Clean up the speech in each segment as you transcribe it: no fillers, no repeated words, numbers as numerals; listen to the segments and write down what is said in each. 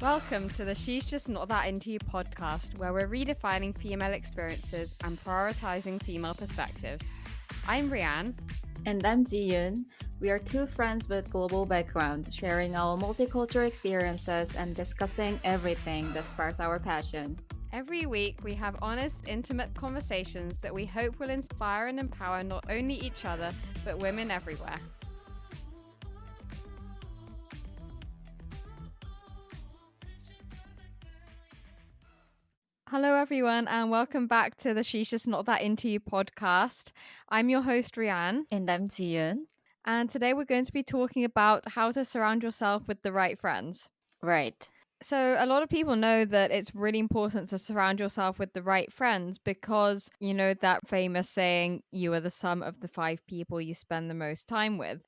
Welcome to the She's Just Not That Into You podcast, where we're redefining female experiences and prioritizing female perspectives. I'm Rianne. And I'm Jiyun. We are two friends with global background, sharing our multicultural experiences and discussing everything that sparks our passion. Every week, we have honest, intimate conversations that we hope will inspire and empower not only each other, but women everywhere. Hello, everyone, and welcome back to the She's Just Not That Into You podcast. I'm your host, Rianne. And I'm Jiyun. And today we're going to be talking about how to surround yourself with the right friends. Right. So a lot of people know that it's really important to surround yourself with the right friends because, you know, that famous saying, you are the sum of the 5 people you spend the most time with,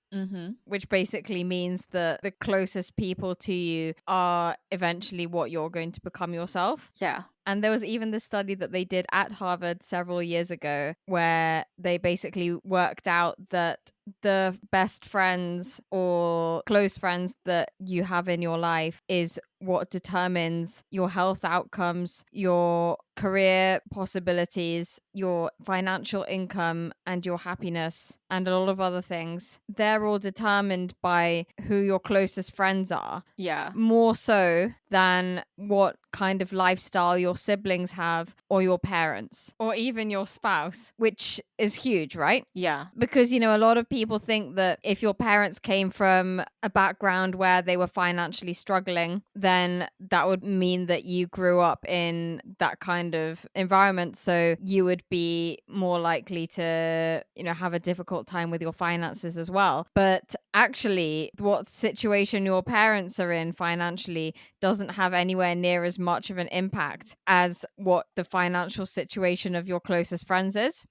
which basically means that the closest people to you are eventually what you're going to become yourself. Yeah. And there was even this study that they did at Harvard several years ago where they basically worked out that the best friends or close friends that you have in your life is what determines your health outcomes, your career possibilities, your financial income, and your happiness, and a lot of other things. They're all determined by who your closest friends are. Yeah. More so than what kind of lifestyle your siblings have, or your parents, or even your spouse, which is huge, right? Yeah. Because, you know, a lot of people think that if your parents came from a background where they were financially struggling, then that would mean that you grew up in that kind of environment. So you would be more likely to, you know, have a difficult time with your finances as well. But actually, what situation your parents are in financially doesn't have anywhere near as much of an impact as what the financial situation of your closest friends is.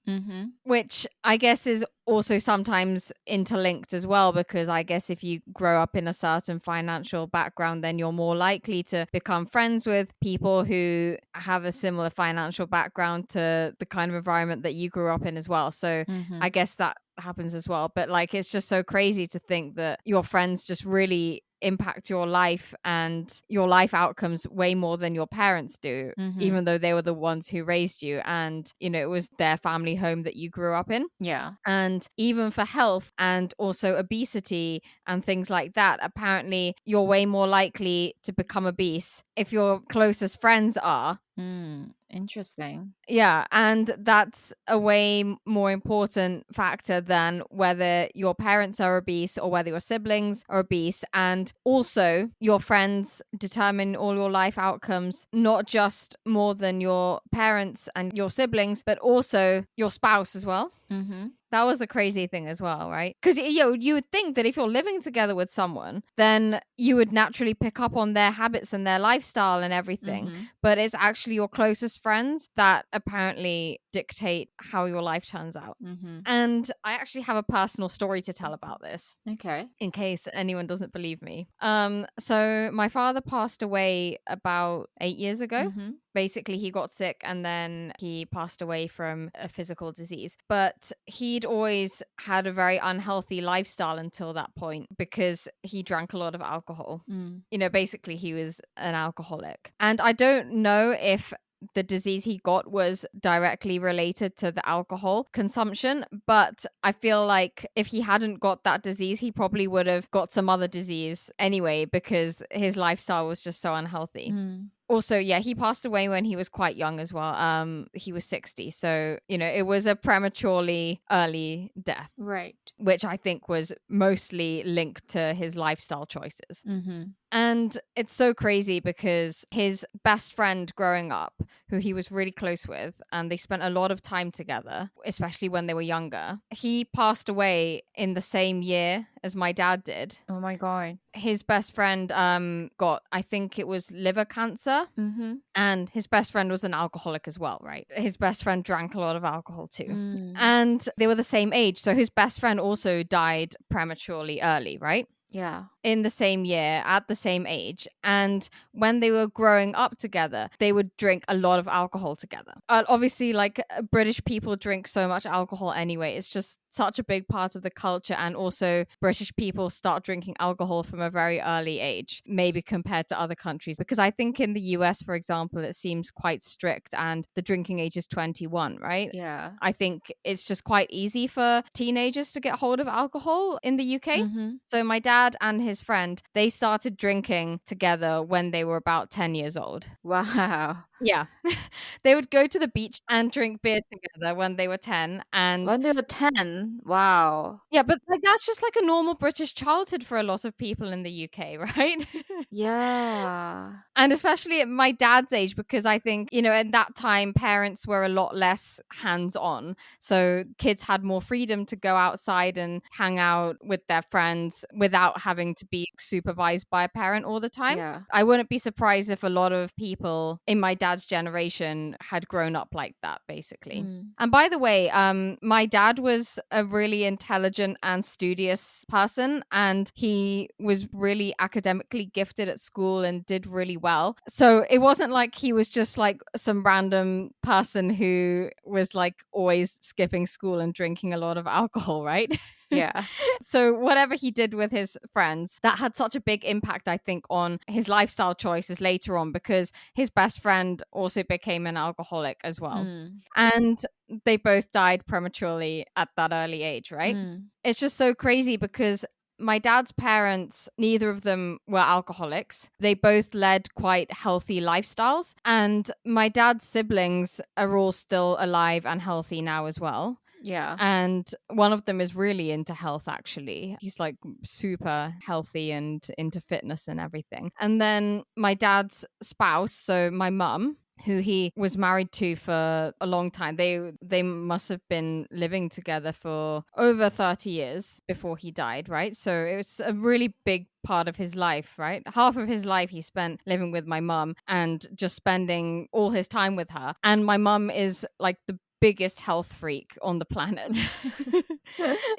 Which I guess is also sometimes interlinked as well, because I guess if you grow up in a certain financial background, then you're more likely to become friends with people who have a similar financial background to the kind of environment that you grew up in as well. So I guess that happens as well. But like, it's just so crazy to think that your friends just really impact your life and your life outcomes way more than your parents do, even though they were the ones who raised you, and you know, it was their family home that you grew up in. Yeah. And even for health and also obesity and things like that, apparently you're way more likely to become obese if your closest friends are. Interesting. Yeah, and that's a way more important factor than whether your parents are obese or whether your siblings are obese. And also, your friends determine all your life outcomes, not just more than your parents and your siblings, but also your spouse as well. That was a crazy thing as well, right? Because you would think that if you're living together with someone, then you would naturally pick up on their habits and their lifestyle and everything. But it's actually your closest friends that apparently dictate how your life turns out. And I actually have a personal story to tell about this. Okay. In case anyone doesn't believe me. So my father passed away about 8 years ago. Basically, he got sick and then he passed away from a physical disease. But he'd always had a very unhealthy lifestyle until that point because he drank a lot of alcohol. You know, basically, he was an alcoholic. And I don't know if the disease he got was directly related to the alcohol consumption, but I feel like if he hadn't got that disease, he probably would have got some other disease anyway, because his lifestyle was just so unhealthy. Also, yeah, he passed away when he was quite young as well. He was 60. So, you know, it was a prematurely early death. Right. Which I think was mostly linked to his lifestyle choices. And it's so crazy because his best friend growing up, who he was really close with, and they spent a lot of time together, especially when they were younger, he passed away in the same year as my dad did. Oh my God. His best friend got, I think it was liver cancer. And his best friend was an alcoholic as well, right? His best friend drank a lot of alcohol too. And they were the same age. So his best friend also died prematurely early, right? Yeah. In the same year, at the same age. And when they were growing up together, they would drink a lot of alcohol together. Obviously, like British people drink so much alcohol anyway. It's just such a big part of the culture, and also British people start drinking alcohol from a very early age, maybe compared to other countries. Because I think in the US, for example, it seems quite strict and the drinking age is 21, right? Yeah. I think it's just quite easy for teenagers to get hold of alcohol in the UK. Mm-hmm. So my dad and his friend, they started drinking together when they were about 10 years old. Wow. Yeah. They would go to the beach and drink beer together when they were 10. And When they were 10. Wow. yeah, but like that's just like a normal British childhood for a lot of people in the UK, right? Yeah. And especially at my dad's age, because I think, you know, at that time, parents were a lot less hands on. So kids had more freedom to go outside and hang out with their friends without having to be supervised by a parent all the time. Yeah. I wouldn't be surprised if a lot of people in my dad's generation had grown up like that, basically. Mm. And by the way, my dad was a really intelligent and studious person, and he was really academically gifted at school and did really well. So it wasn't like he was just like some random person who was like always skipping school and drinking a lot of alcohol, right? Yeah. So whatever he did with his friends, that had such a big impact, I think, on his lifestyle choices later on, because his best friend also became an alcoholic as well. Mm. And they both died prematurely at that early age, right? Mm. It's just so crazy because my dad's parents, neither of them were alcoholics. They both led quite healthy lifestyles. And my dad's siblings are all still alive and healthy now as well. Yeah. And one of them is really into health, actually. He's like super healthy and into fitness and everything. And then my dad's spouse, so my mum, who he was married to for a long time. They must have been living together for over 30 years before he died, right? So it was a really big part of his life, right? Half of his life he spent living with my mum and just spending all his time with her. And my mum is like the biggest health freak on the planet.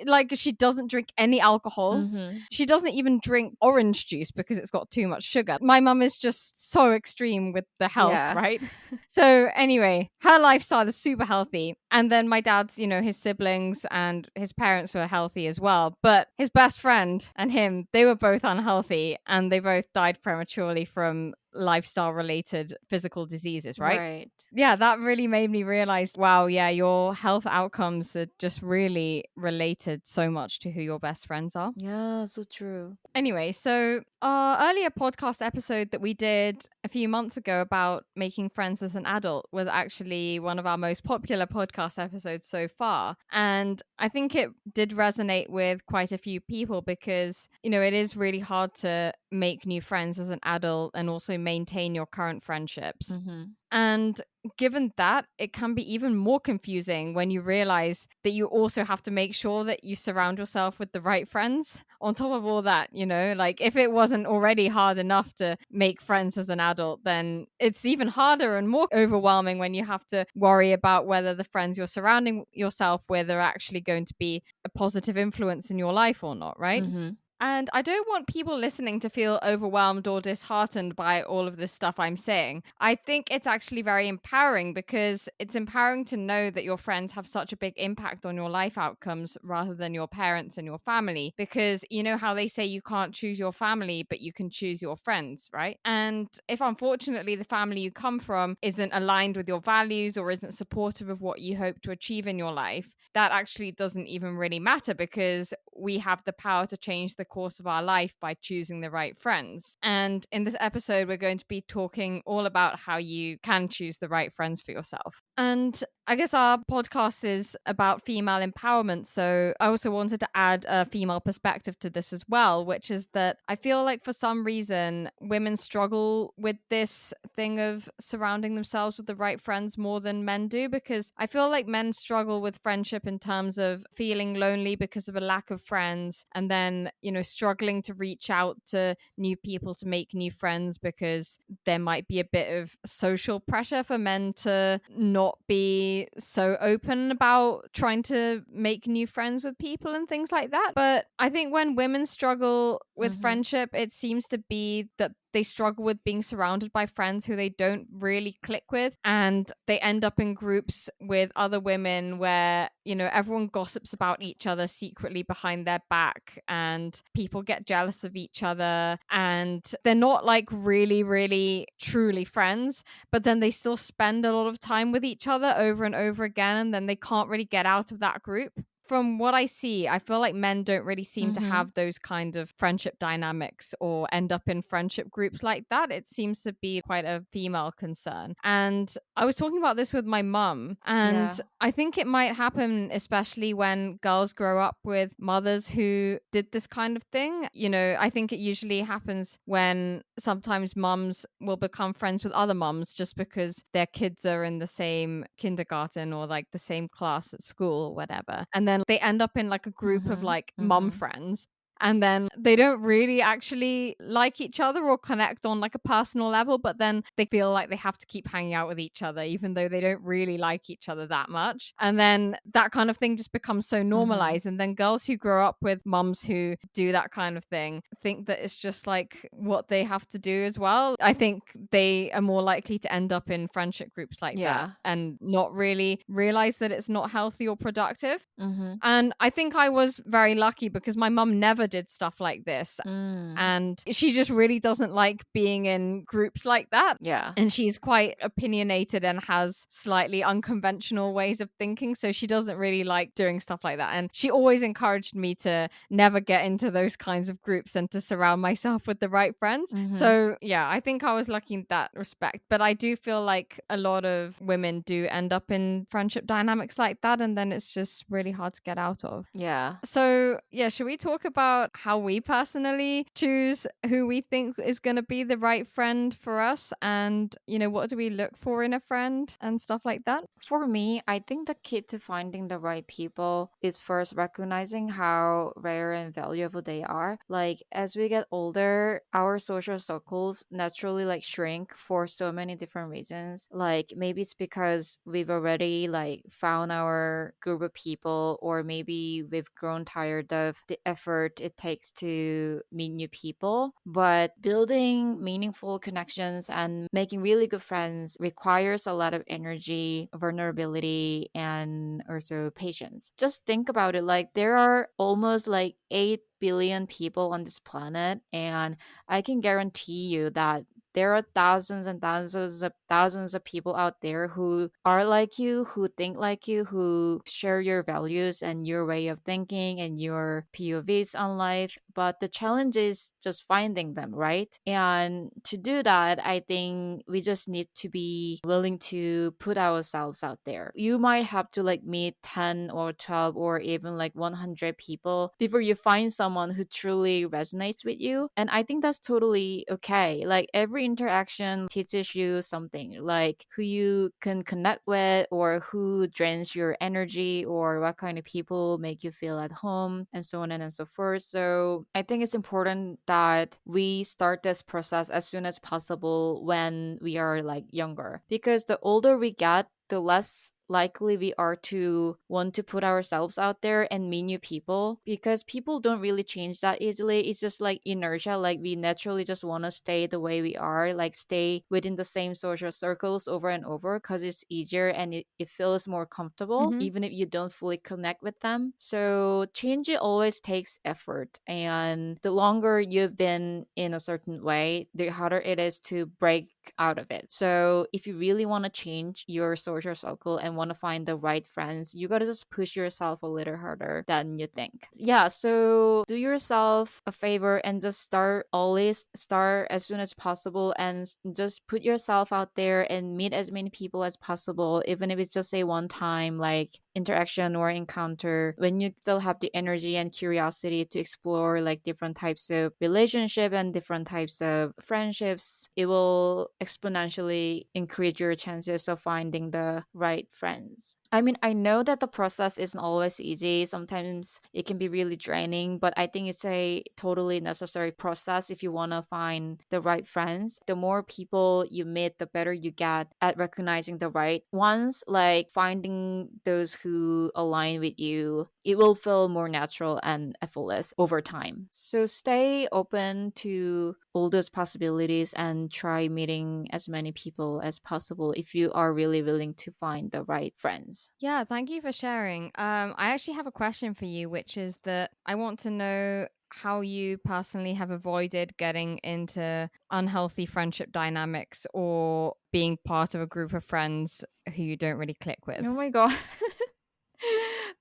Like, she doesn't drink any alcohol. Mm-hmm. She doesn't even drink orange juice because it's got too much sugar. My mum is just so extreme with the health, Yeah. right? So anyway, her lifestyle is super healthy. And then my dad's, you know, his siblings and his parents were healthy as well. But his best friend and him, they were both unhealthy and they both died prematurely from lifestyle related physical diseases, right? Right. Yeah, that really made me realize, wow, yeah, your health outcomes are just really related so much to who your best friends are. Yeah, so true. Anyway, so our earlier podcast episode that we did a few months ago about making friends as an adult was actually one of our most popular podcast episodes so far. And I think it did resonate with quite a few people because, you know, it is really hard to make new friends as an adult and also maintain your current friendships. Mm-hmm. And given that, it can be even more confusing when you realize that you also have to make sure that you surround yourself with the right friends. On top of all that, you know, like if it wasn't already hard enough to make friends as an adult, then it's even harder and more overwhelming when you have to worry about whether the friends you're surrounding yourself with are actually going to be a positive influence in your life or not, right? Mm-hmm. And I don't want people listening to feel overwhelmed or disheartened by all of this stuff I'm saying. I think it's actually very empowering because it's empowering to know that your friends have such a big impact on your life outcomes rather than your parents and your family. Because you know how they say you can't choose your family, but you can choose your friends, right? And if unfortunately the family you come from isn't aligned with your values or isn't supportive of what you hope to achieve in your life, that actually doesn't even really matter because we have the power to change the course of our life by choosing the right friends. And in this episode, we're going to be talking all about how you can choose the right friends for yourself. And I guess our podcast is about female empowerment. So I also wanted to add a female perspective to this as well, which is that I feel like for some reason, women struggle with this thing of surrounding themselves with the right friends more than men do, because I feel like men struggle with friendship in terms of feeling lonely because of a lack of friends, and then, you know, struggling to reach out to new people to make new friends because there might be a bit of social pressure for men to not be so open about trying to make new friends with people and things like that. But I think when women struggle with Mhm. friendship, it seems to be that they struggle with being surrounded by friends who they don't really click with, and they end up in groups with other women where, you know, everyone gossips about each other secretly behind their back, and people get jealous of each other, and they're not like really, really truly friends, but then they still spend a lot of time with each other over and over again, and then they can't really get out of that group. From what I see, I feel like men don't really seem to Mm-hmm. have those kind of friendship dynamics or end up in friendship groups like that. It seems to be quite a female concern. And I was talking about this with my mum, and Yeah. I think it might happen, especially when girls grow up with mothers who did this kind of thing. You know, I think it usually happens when sometimes mums will become friends with other mums just because their kids are in the same kindergarten or like the same class at school or whatever. And then they end up in like a group of Mm-hmm. like mum Mm-hmm. friends. And then they don't really actually like each other or connect on like a personal level, but then they feel like they have to keep hanging out with each other, even though they don't really like each other that much. And then that kind of thing just becomes so Mm-hmm. normalized. And then girls who grow up with mums who do that kind of thing think that it's just like what they have to do as well. I think they are more likely to end up in friendship groups like that Yeah. and not really realize that it's not healthy or productive. Mm-hmm. And I think I was very lucky because my mum never did stuff like this. Mm. And she just really doesn't like being in groups like that. Yeah. And she's quite opinionated and has slightly unconventional ways of thinking. So she doesn't really like doing stuff like that. And she always encouraged me to never get into those kinds of groups and to surround myself with the right friends. Mm-hmm. So yeah, I think I was lucky in that respect. But I do feel like a lot of women do end up in friendship dynamics like that. And then it's just really hard to get out of. Yeah. So, yeah, should we talk about how we personally choose who we think is going to be the right friend for us? And, you know, what do we look for in a friend and stuff like that? For me, I think the key to finding the right people is first recognizing how rare and valuable they are. Like as we get older, our social circles naturally like shrink for so many different reasons. Like maybe it's because we've already like found our group of people, or maybe we've grown tired of the effort it takes to meet new people. But building meaningful connections and making really good friends requires a lot of energy, vulnerability, and also patience. Just think about it, like there are almost like 8 billion people on this planet, and I can guarantee you that there are thousands and thousands of people out there who are like you, who think like you, who share your values and your way of thinking and your POVs on life. But the challenge is just finding them, right? And to do that, I think we just need to be willing to put ourselves out there. You might have to like meet 10 or 12 or even like 100 people before you find someone who truly resonates with you. And I think that's totally okay. Like every interaction teaches you something, like who you can connect with, or who drains your energy, or what kind of people make you feel at home, and so on and so forth. So I think it's important that we start this process as soon as possible when we are like younger, because the older we get, the less likely we are to want to put ourselves out there and meet new people, because people don't really change that easily. It's just like inertia, like we naturally just want to stay the way we are, like stay within the same social circles over and over because it's easier and it feels more comfortable Mm-hmm. even if you don't fully connect with them. So change, it always takes effort, and the longer you've been in a certain way, the harder it is to break out of it. So if you really want to change your social circle and want to find the right friends, you gotta just push yourself a little harder than you think. Yeah, so do yourself a favor and just always start as soon as possible, and just put yourself out there and meet as many people as possible, even if it's just a one time like interaction or encounter. When you still have the energy and curiosity to explore like different types of relationship and different types of friendships, it will exponentially increase your chances of finding the right friends. I mean, I know that the process isn't always easy. Sometimes it can be really draining, but I think it's a totally necessary process if you want to find the right friends. The more people you meet, the better you get at recognizing the right ones, like finding those who align with you. It will feel more natural and effortless over time. So stay open to all those possibilities and try meeting as many people as possible if you are really willing to find the right friends. Yeah, thank you for sharing. I actually have a question for you, which is that I want to know how you personally have avoided getting into unhealthy friendship dynamics or being part of a group of friends who you don't really click with. Oh my god.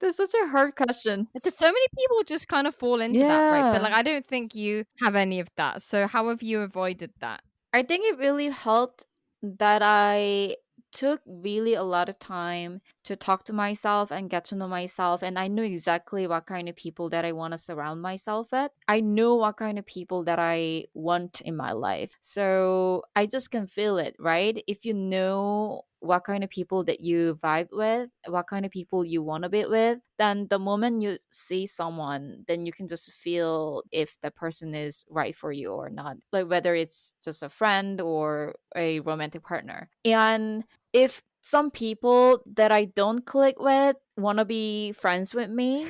That's such a hard question. Because so many people just kind of fall into that, right? But Yeah. like, I don't think you have any of that. So, how have you avoided that? I think it really helped that I took really a lot of time to talk to myself and get to know myself, and I knew exactly what kind of people that I want to surround myself with. I knew what kind of people that I want in my life. So I just can feel it, right? If you know what kind of people that you vibe with, what kind of people you want to be with, then the moment you see someone, then you can just feel if the person is right for you or not. Like whether it's just a friend or a romantic partner. And if some people that I don't click with want to be friends with me,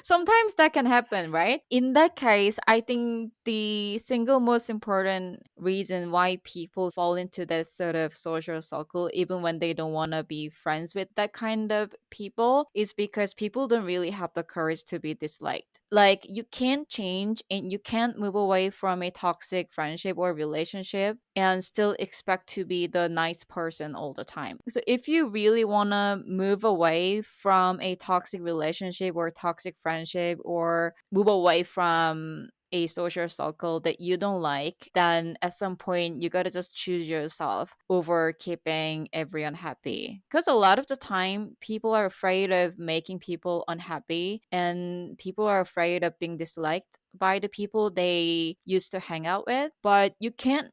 sometimes that can happen, right? In that case, I think the single most important reason why people fall into that sort of social circle, even when they don't want to be friends with that kind of people, is because people don't really have the courage to be disliked. Like, you can't change and you can't move away from a toxic friendship or relationship and still expect to be the nice person all the time. So, if you really want to move away from a toxic relationship or toxic friendship, or move away from a social circle that you don't like, then at some point you gotta just choose yourself over keeping everyone happy. Because a lot of the time, people are afraid of making people unhappy, and people are afraid of being disliked by the people they used to hang out with. But you can't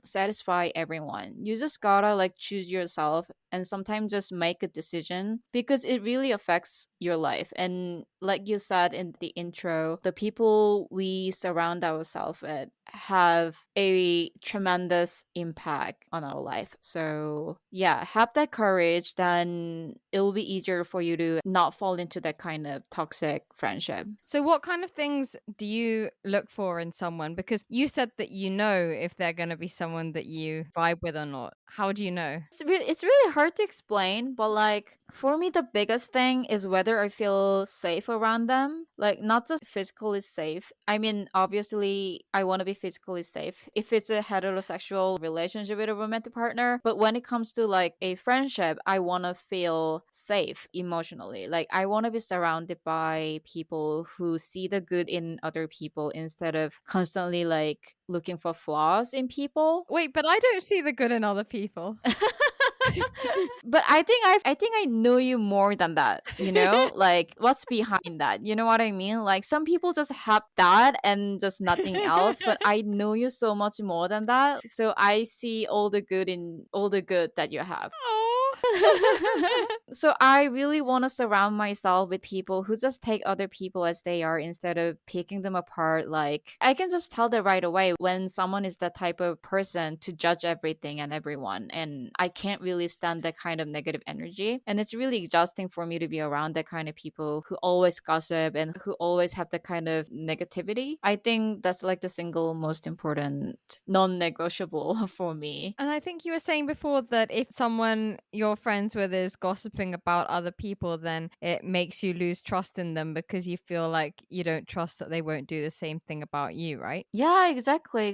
satisfy everyone. You just gotta like choose yourself and sometimes just make a decision because it really affects your life. And like you said in the intro, the people we surround ourselves with have a tremendous impact on our life. So yeah, have that courage, then it'll be easier for you to not fall into that kind of toxic friendship. So, what kind of things do you look for in someone? Because you said that you know if they're going to be someone that you vibe with or not. How do you know? It's really hard to explain, but like for me, the biggest thing is whether I feel safe around them. Like, not just physically safe. I mean, obviously, I want to be physically safe if it's a heterosexual relationship with a romantic partner. But when it comes to like a friendship, I want to feel safe emotionally. Like, I want to be surrounded by people who see the good in other people instead of constantly like looking for flaws in people. Wait, but I don't see the good in other people. But I think I know you more than that, you know? Like, what's behind that? You know what I mean? Like, some people just have that and just nothing else, but I know you so much more than that. So I see all the good in all the good that you have. Oh. So I really want to surround myself with people who just take other people as they are instead of picking them apart. Like, I can just tell that right away when someone is that type of person to judge everything and everyone, and I can't really stand that kind of negative energy. And it's really exhausting for me to be around that kind of people who always gossip and who always have that kind of negativity. I think that's like the single most important non-negotiable for me. And I think you were saying before that if someone you're friends with is gossiping about other people, then it makes you lose trust in them because you feel like you don't trust that they won't do the same thing about you, right? Yeah, exactly.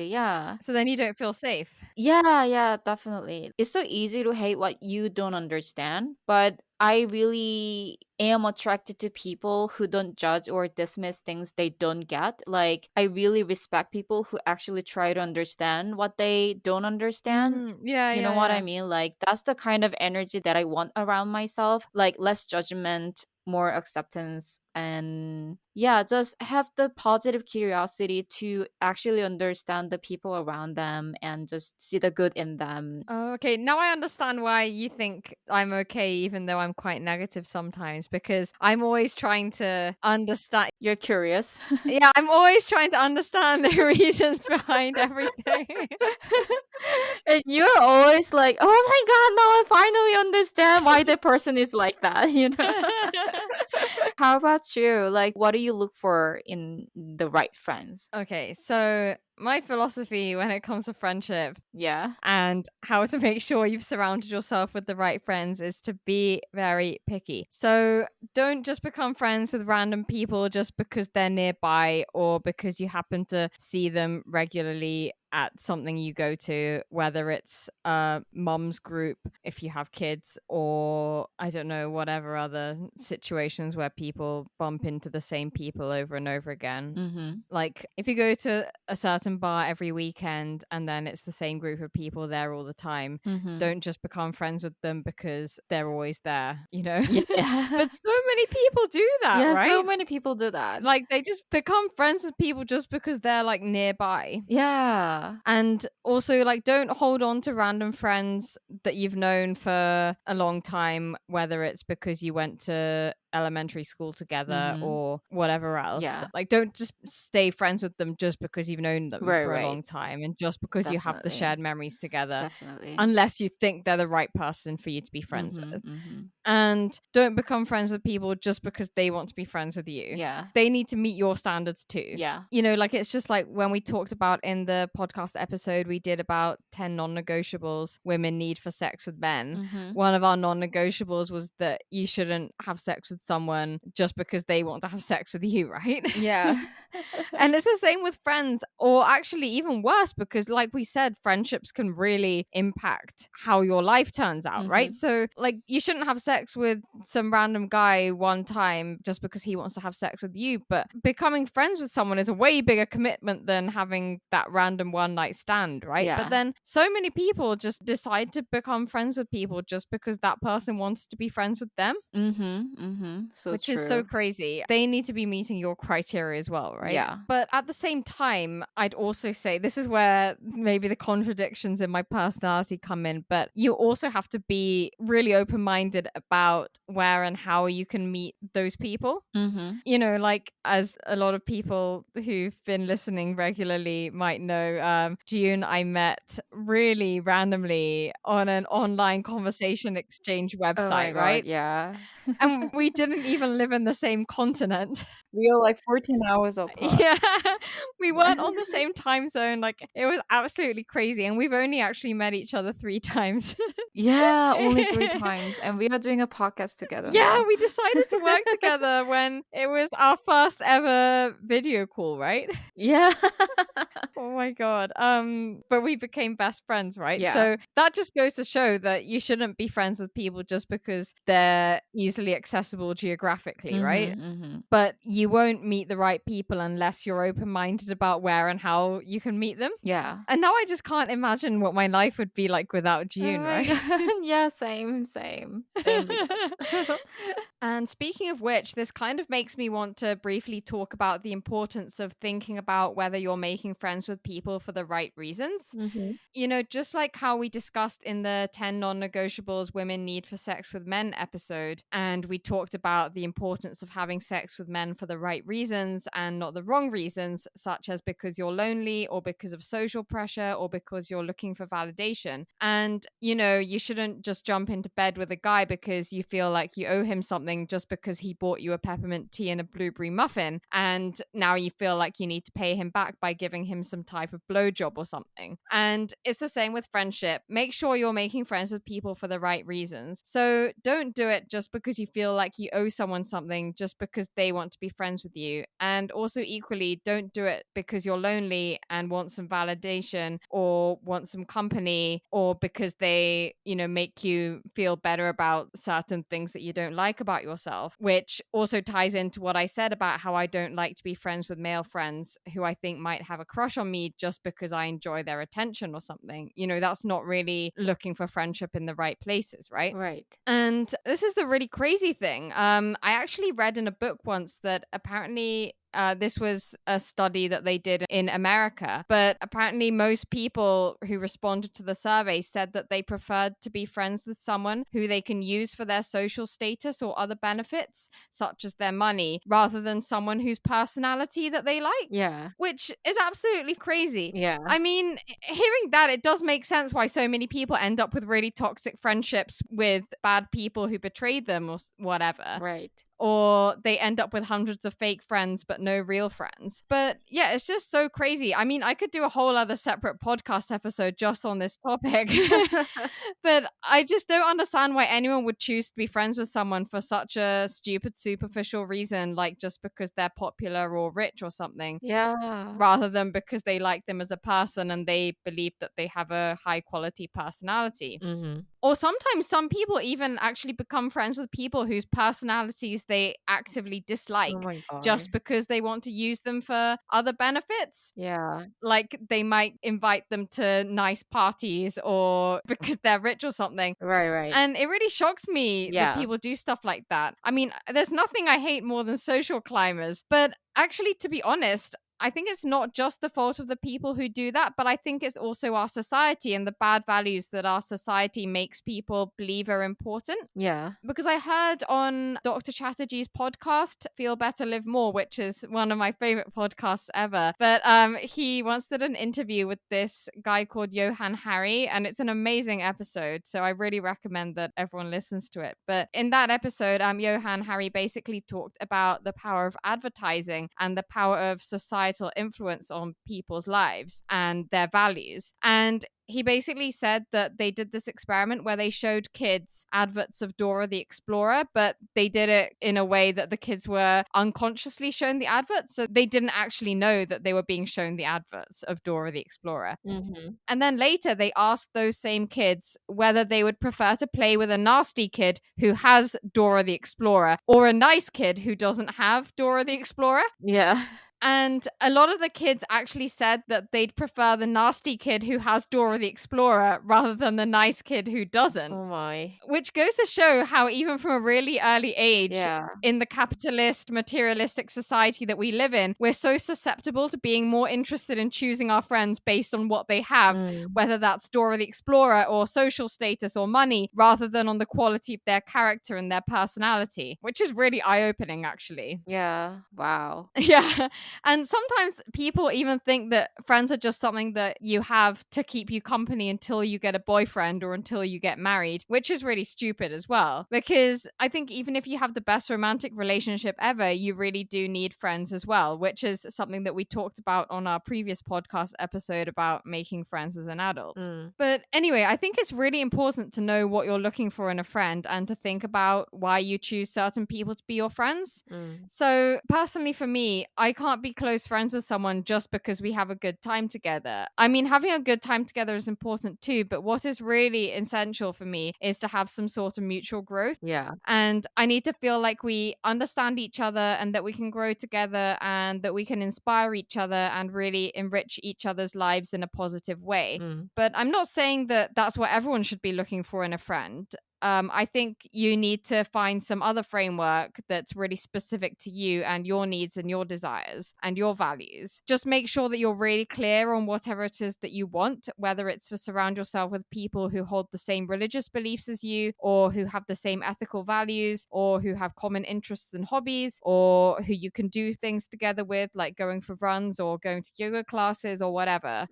Yeah. So then you don't feel safe. Yeah, definitely. It's so easy to hate what you don't understand, but I really am attracted to people who don't judge or dismiss things they don't get. Like, I really respect people who actually try to understand what they don't understand. Yeah, You know yeah, what I yeah. mean? Like, that's the kind of energy that I want around myself. Like, less judgment, more acceptance, and yeah, just have the positive curiosity to actually understand the people around them and just see the good in them. Oh, okay, now I understand why you think I'm okay, even though I'm quite negative sometimes, because I'm always trying to understand. You're curious. Yeah, I'm always trying to understand the reasons behind everything. And you're always like, oh my god, now I finally understand why the person is like that, you know? How about you? Like, what do you look for in the right friends? Okay, so my philosophy when it comes to friendship Yeah. and how to make sure you've surrounded yourself with the right friends is to be very picky. So don't just become friends with random people just because they're nearby or because you happen to see them regularly at something you go to, whether it's a mum's group if you have kids, or I don't know, whatever other situations where people bump into the same people over and over again. Mm-hmm. Like if you go to a certain bar every weekend and then it's the same group of people there all the time, Mm-hmm. don't just become friends with them because they're always there, you know? Yeah. But so many people do that, Yeah, right? so many people do that. Like they just become friends with people just because they're like nearby. Yeah. And also, like, don't hold on to random friends that you've known for a long time, whether it's because you went to elementary school together or whatever else. Yeah. Like, don't just stay friends with them just because you've known them for a long Right. time and just because you have the Definitely. shared memories together, Definitely. unless you think they're the right person for you to be friends with. And don't become friends with people just because they want to be friends with you. Yeah. They need to meet your standards too. Yeah. You know, like it's just like when we talked about in the podcast episode we did about 10 non-negotiables women need for sex with men. One of our non-negotiables was that you shouldn't have sex with someone just because they want to have sex with you, right? Yeah. And it's the same with friends, or actually even worse, because like we said, friendships can really impact how your life turns out, right? So like you shouldn't have sex with some random guy one time just because he wants to have sex with you, but becoming friends with someone is a way bigger commitment than having that random one night stand, right? Yeah. But then so many people just decide to become friends with people just because that person wanted to be friends with them. So which true. is so crazy. They need to be meeting your criteria as well, right? Yeah. But at the same time, I'd also say this is where maybe the contradictions in my personality come in, but you also have to be really open-minded about where and how you can meet those people. You know, like as a lot of people who've been listening regularly might know, June I met really randomly on an online conversation exchange website, Oh my right? God, yeah. And we didn't even live in the same continent. We are like 14 hours apart. Yeah, we weren't on the same time zone. Like it was absolutely crazy, and we've only actually met each other 3 times. Yeah, only 3 times, and we are doing a podcast together Yeah, now. we decided to work together when it was our first ever video call, right? Yeah. Oh my god. But we became best friends, right? Yeah. So that just goes to show that you shouldn't be friends with people just because they're easily accessible geographically, right? But you won't meet the right people unless you're open-minded about where and how you can meet them. Yeah. And now I just can't imagine what my life would be like without June, Oh my right? God. Yeah, same with that. And speaking of which, this kind of makes me want to briefly talk about the importance of thinking about whether you're making friends with people for the right reasons. You know, just like how we discussed in the 10 non-negotiables women need for sex with men episode, and we talked about the importance of having sex with men for the right reasons and not the wrong reasons, such as because you're lonely or because of social pressure or because you're looking for validation. And, you know, you shouldn't just jump into bed with a guy because you feel like you owe him something just because he bought you a peppermint tea and a blueberry muffin, and now you feel like you need to pay him back by giving him some type of blowjob or something. And it's the same with friendship. Make sure you're making friends with people for the right reasons. So don't do it just because you feel like you owe someone something just because they want to be friends with you. And also equally, don't do it because you're lonely and want some validation or want some company, or because they, you know, make you feel better about certain things that you don't like about yourself, which also ties into what I said about how I don't like to be friends with male friends who I think might have a crush on me just because I enjoy their attention or something. You know, that's not really looking for friendship in the right places, right? Right. And this is the really crazy thing. I actually read in a book once that apparently this was a study that they did in America, but apparently most people who responded to the survey said that they preferred to be friends with someone who they can use for their social status or other benefits, such as their money, rather than someone whose personality that they like. Yeah. Which is absolutely crazy. Yeah. I mean, hearing that, it does make sense why so many people end up with really toxic friendships with bad people who betrayed them or whatever. Right. Or they end up with hundreds of fake friends but no real friends. But yeah, it's just so crazy. I mean, I could do a whole other separate podcast episode just on this topic. But I just don't understand why anyone would choose to be friends with someone for such a stupid, superficial reason, like just because they're popular or rich or something. Yeah. Rather than because they like them as a person and they believe that they have a high quality personality. Mm-hmm. Or sometimes some people even actually become friends with people whose personalities they actively dislike Oh my God. just because they want to use them for other benefits. Yeah. Like they might invite them to nice parties or because they're rich or something. Right. And it really shocks me Yeah. that people do stuff like that. I mean, there's nothing I hate more than social climbers, but actually, to be honest, I think it's not just the fault of the people who do that, but I think it's also our society and the bad values that our society makes people believe are important. Yeah. Because I heard on Dr. Chatterjee's podcast, Feel Better, Live More, which is one of my favorite podcasts ever. But he once did an interview with this guy called Johann Hari, and it's an amazing episode. So I really recommend that everyone listens to it. But in that episode, Johann Hari basically talked about the power of advertising and the power of societal influence on people's lives and their values. And he basically said that they did this experiment where they showed kids adverts of Dora the Explorer, but they did it in a way that the kids were unconsciously shown the adverts. So they didn't actually know that they were being shown the adverts of Dora the Explorer. Mm-hmm. And then later they asked those same kids whether they would prefer to play with a nasty kid who has Dora the Explorer or a nice kid who doesn't have Dora the Explorer. Yeah. And a lot of the kids actually said that they'd prefer the nasty kid who has Dora the Explorer rather than the nice kid who doesn't. Oh my. Which goes to show how even from a really early age, Yeah. in the capitalist, materialistic society that we live in, we're so susceptible to being more interested in choosing our friends based on what they have, whether that's Dora the Explorer or social status or money, rather than on the quality of their character and their personality, which is really eye-opening, actually. Yeah. Wow. Yeah. And sometimes people even think that friends are just something that you have to keep you company until you get a boyfriend or until you get married, which is really stupid as well. Because I think even if you have the best romantic relationship ever, you really do need friends as well, which is something that we talked about on our previous podcast episode about making friends as an adult. But anyway, I think it's really important to know what you're looking for in a friend and to think about why you choose certain people to be your friends. So personally for me, I can't be close friends with someone just because we have a good time together. I mean, having a good time together is important too, but what is really essential for me is to have some sort of mutual growth. Yeah. And I need to feel like we understand each other and that we can grow together and that we can inspire each other and really enrich each other's lives in a positive way. But I'm not saying that that's what everyone should be looking for in a friend. I think you need to find some other framework that's really specific to you and your needs and your desires and your values. Just make sure that you're really clear on whatever it is that you want, whether it's to surround yourself with people who hold the same religious beliefs as you, or who have the same ethical values, or who have common interests and hobbies, or who you can do things together with, like going for runs or going to yoga classes or whatever.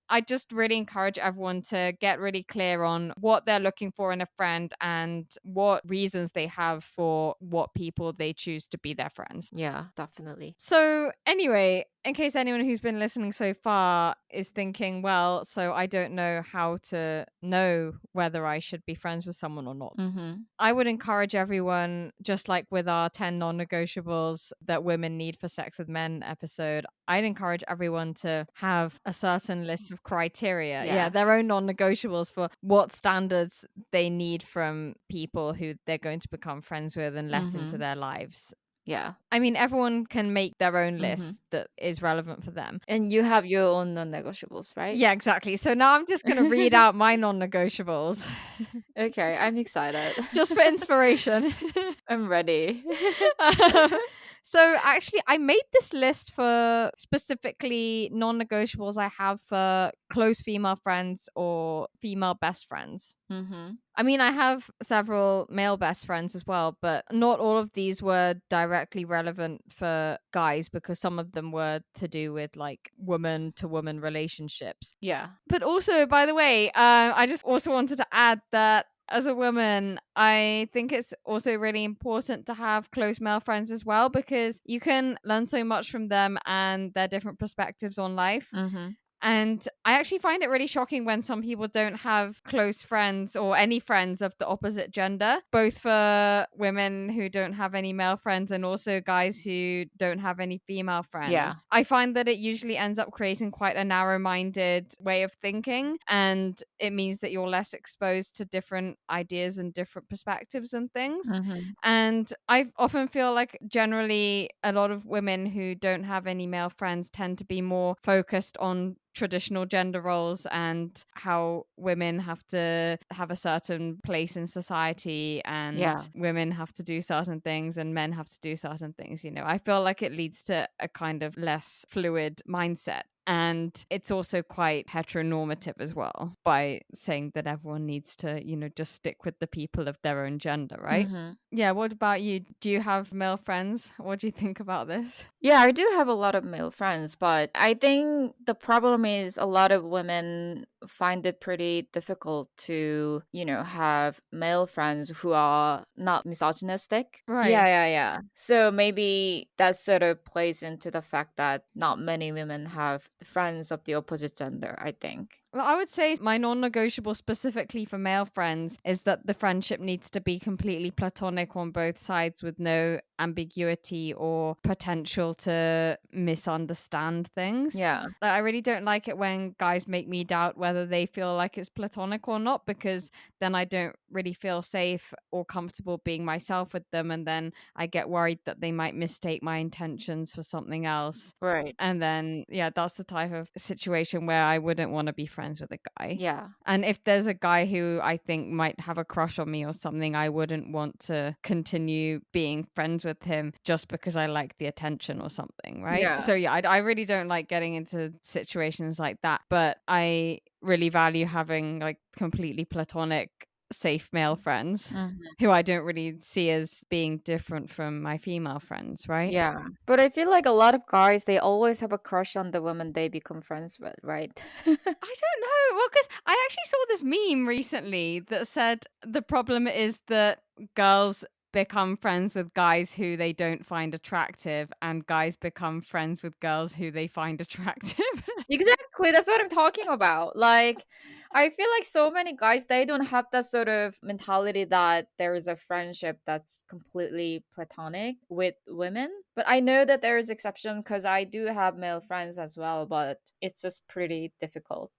I just really encourage everyone to get really clear on what they're looking for in a friend and what reasons they have for what people they choose to be their friends. Yeah, definitely. So anyway, in case anyone who's been listening so far is thinking, well, so I don't know how to know whether I should be friends with someone or not. I would encourage everyone, just like with our 10 non-negotiables that women need for sex with men episode, I'd encourage everyone to have a certain list of criteria. Yeah, their own non-negotiables for what standards they need from people who they're going to become friends with and let into their lives. Yeah. I mean, everyone can make their own Mm-hmm. list that is relevant for them. And you have your own non-negotiables, right? Yeah, exactly. So now I'm just going to read out my non-negotiables Okay, I'm excited. just for inspiration. I'm ready. Um, so actually, I made this list for specifically non-negotiables I have for close female friends or female best friends. Mm-hmm. I mean, I have several male best friends as well, but not all of these were directly relevant for guys because some of them were to do with like woman to woman relationships. Yeah. But also, by the way, I just also wanted to add that as a woman, I think it's also really important to have close male friends as well because you can learn so much from them and their different perspectives on life. Mm-hmm. And I actually find it really shocking when some people don't have close friends or any friends of the opposite gender, both for women who don't have any male friends and also guys who don't have any female friends. Yeah. I find that it usually ends up creating quite a narrow minded way of thinking. And it means that you're less exposed to different ideas and different perspectives and things. Mm-hmm. And I often feel like generally a lot of women who don't have any male friends tend to be more focused on traditional gender roles and how women have to have a certain place in society and Yeah. women have to do certain things and men have to do certain things. You know, I feel like it leads to a kind of less fluid mindset. And it's also quite heteronormative as well by saying that everyone needs to, you know, just stick with the people of their own gender, right? Mm-hmm. Yeah. What about you? Do you have male friends? What do you think about this? Yeah, I do have a lot of male friends, but I think the problem is a lot of women find it pretty difficult to, have male friends who are not misogynistic. Right. Yeah. So maybe that sort of plays into the fact that not many women have friends of the opposite gender, I think. Well, I would say my non-negotiable specifically for male friends is that the friendship needs to be completely platonic on both sides with no ambiguity or potential to misunderstand things. Yeah. Like, I really don't like it when guys make me doubt whether they feel like it's platonic or not because then I don't really feel safe or comfortable being myself with them and then I get worried that they might mistake my intentions for something else. Right. And then, yeah, that's the type of situation where I wouldn't want to be friends with a guy. Yeah. And if there's a guy who I think might have a crush on me or something, I wouldn't want to continue being friends with him just because I like the attention or something, right? Yeah. So, yeah, I really don't like getting into situations like that. But I really value having like completely platonic safe male friends who I don't really see as being different from my female friends, right? Yeah. But I feel like a lot of guys, they always have a crush on the woman they become friends with, right? I don't know. Well, because I actually saw this meme recently that said the problem is that girls become friends with guys who they don't find attractive and guys become friends with girls who they find attractive. Exactly. That's what I'm talking about. Like, I feel like so many guys, they don't have that sort of mentality that there is a friendship that's completely platonic with women. But I know that there is exception because I do have male friends as well, but it's just pretty difficult.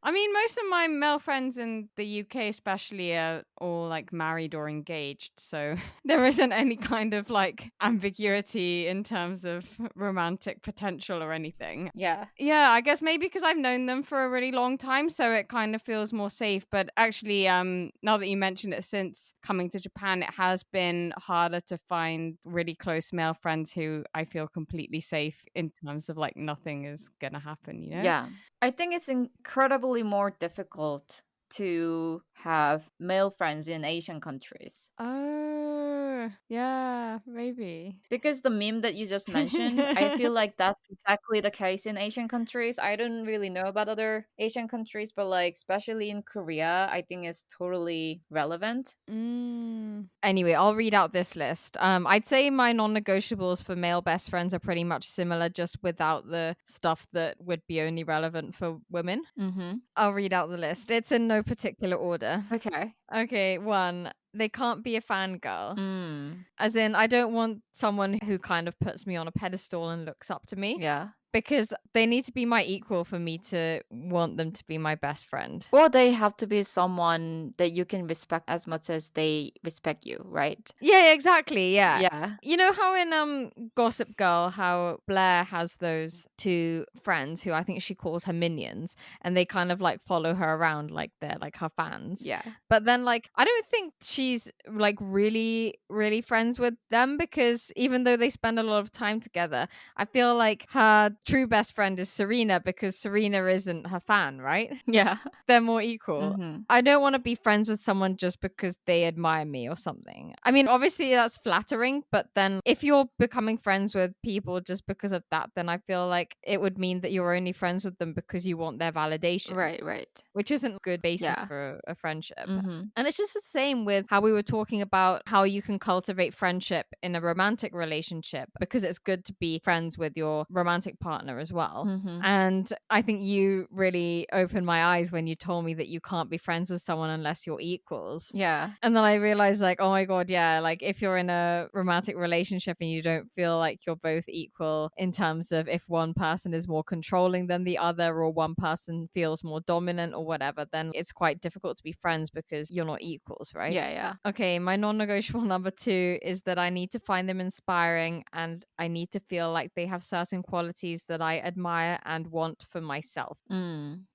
I mean, most of my male friends in the UK, especially, are all like married or engaged. So there isn't any kind of like ambiguity in terms of romantic potential or anything. Yeah. Yeah, I guess maybe because I've known them for a really long time, so it kind of feels more safe. But actually, now that you mention it, since coming to Japan, it has been harder to find really close male friends who I feel completely safe in terms of like nothing is gonna happen, you know? Yeah. I think it's incredibly more difficult to have male friends in Asian countries. Oh, yeah, maybe. Because the meme that you just mentioned, I feel like that's exactly the case in Asian countries. I don't really know about other Asian countries, but like especially in Korea, I think it's totally relevant. Anyway, I'll read out this list. I'd say my non-negotiables for male best friends are pretty much similar, just without the stuff that would be only relevant for women. Mm-hmm. I'll read out the list. It's in no particular order. Okay. Okay, 1. They can't be a fangirl. Mm. As in, I don't want someone who kind of puts me on a pedestal and looks up to me. Yeah. because they need to be my equal for me to want them to be my best friend. Or they have to be someone that you can respect as much as they respect you, right? Yeah, exactly. Yeah. Yeah. You know how in Gossip Girl, how Blair has those two friends who I think she calls her minions, and they kind of like follow her around like they're like her fans. Yeah. But then like I don't think she's like really, really friends with them, because even though they spend a lot of time together, I feel like her true best friend is Serena, because Serena isn't her fan, right? Yeah. They're more equal. Mm-hmm. I don't want to be friends with someone just because they admire me or something. I mean, obviously that's flattering, but then if you're becoming friends with people just because of that, then I feel like it would mean that you're only friends with them because you want their validation. Right. Which isn't a good basis Yeah. for a friendship. Mm-hmm. And it's just the same with how we were talking about how you can cultivate friendship in a romantic relationship, because it's good to be friends with your romantic partner as well. Mm-hmm. And I think you really opened my eyes when you told me that you can't be friends with someone unless you're equals. Yeah. And then I realized, like, oh my God, yeah, like if you're in a romantic relationship and you don't feel like you're both equal in terms of if one person is more controlling than the other, or one person feels more dominant or whatever, then it's quite difficult to be friends because you're not equals, right? Yeah. Okay, my non-negotiable number 2 is that I need to find them inspiring, and I need to feel like they have certain qualities that I admire and want for myself.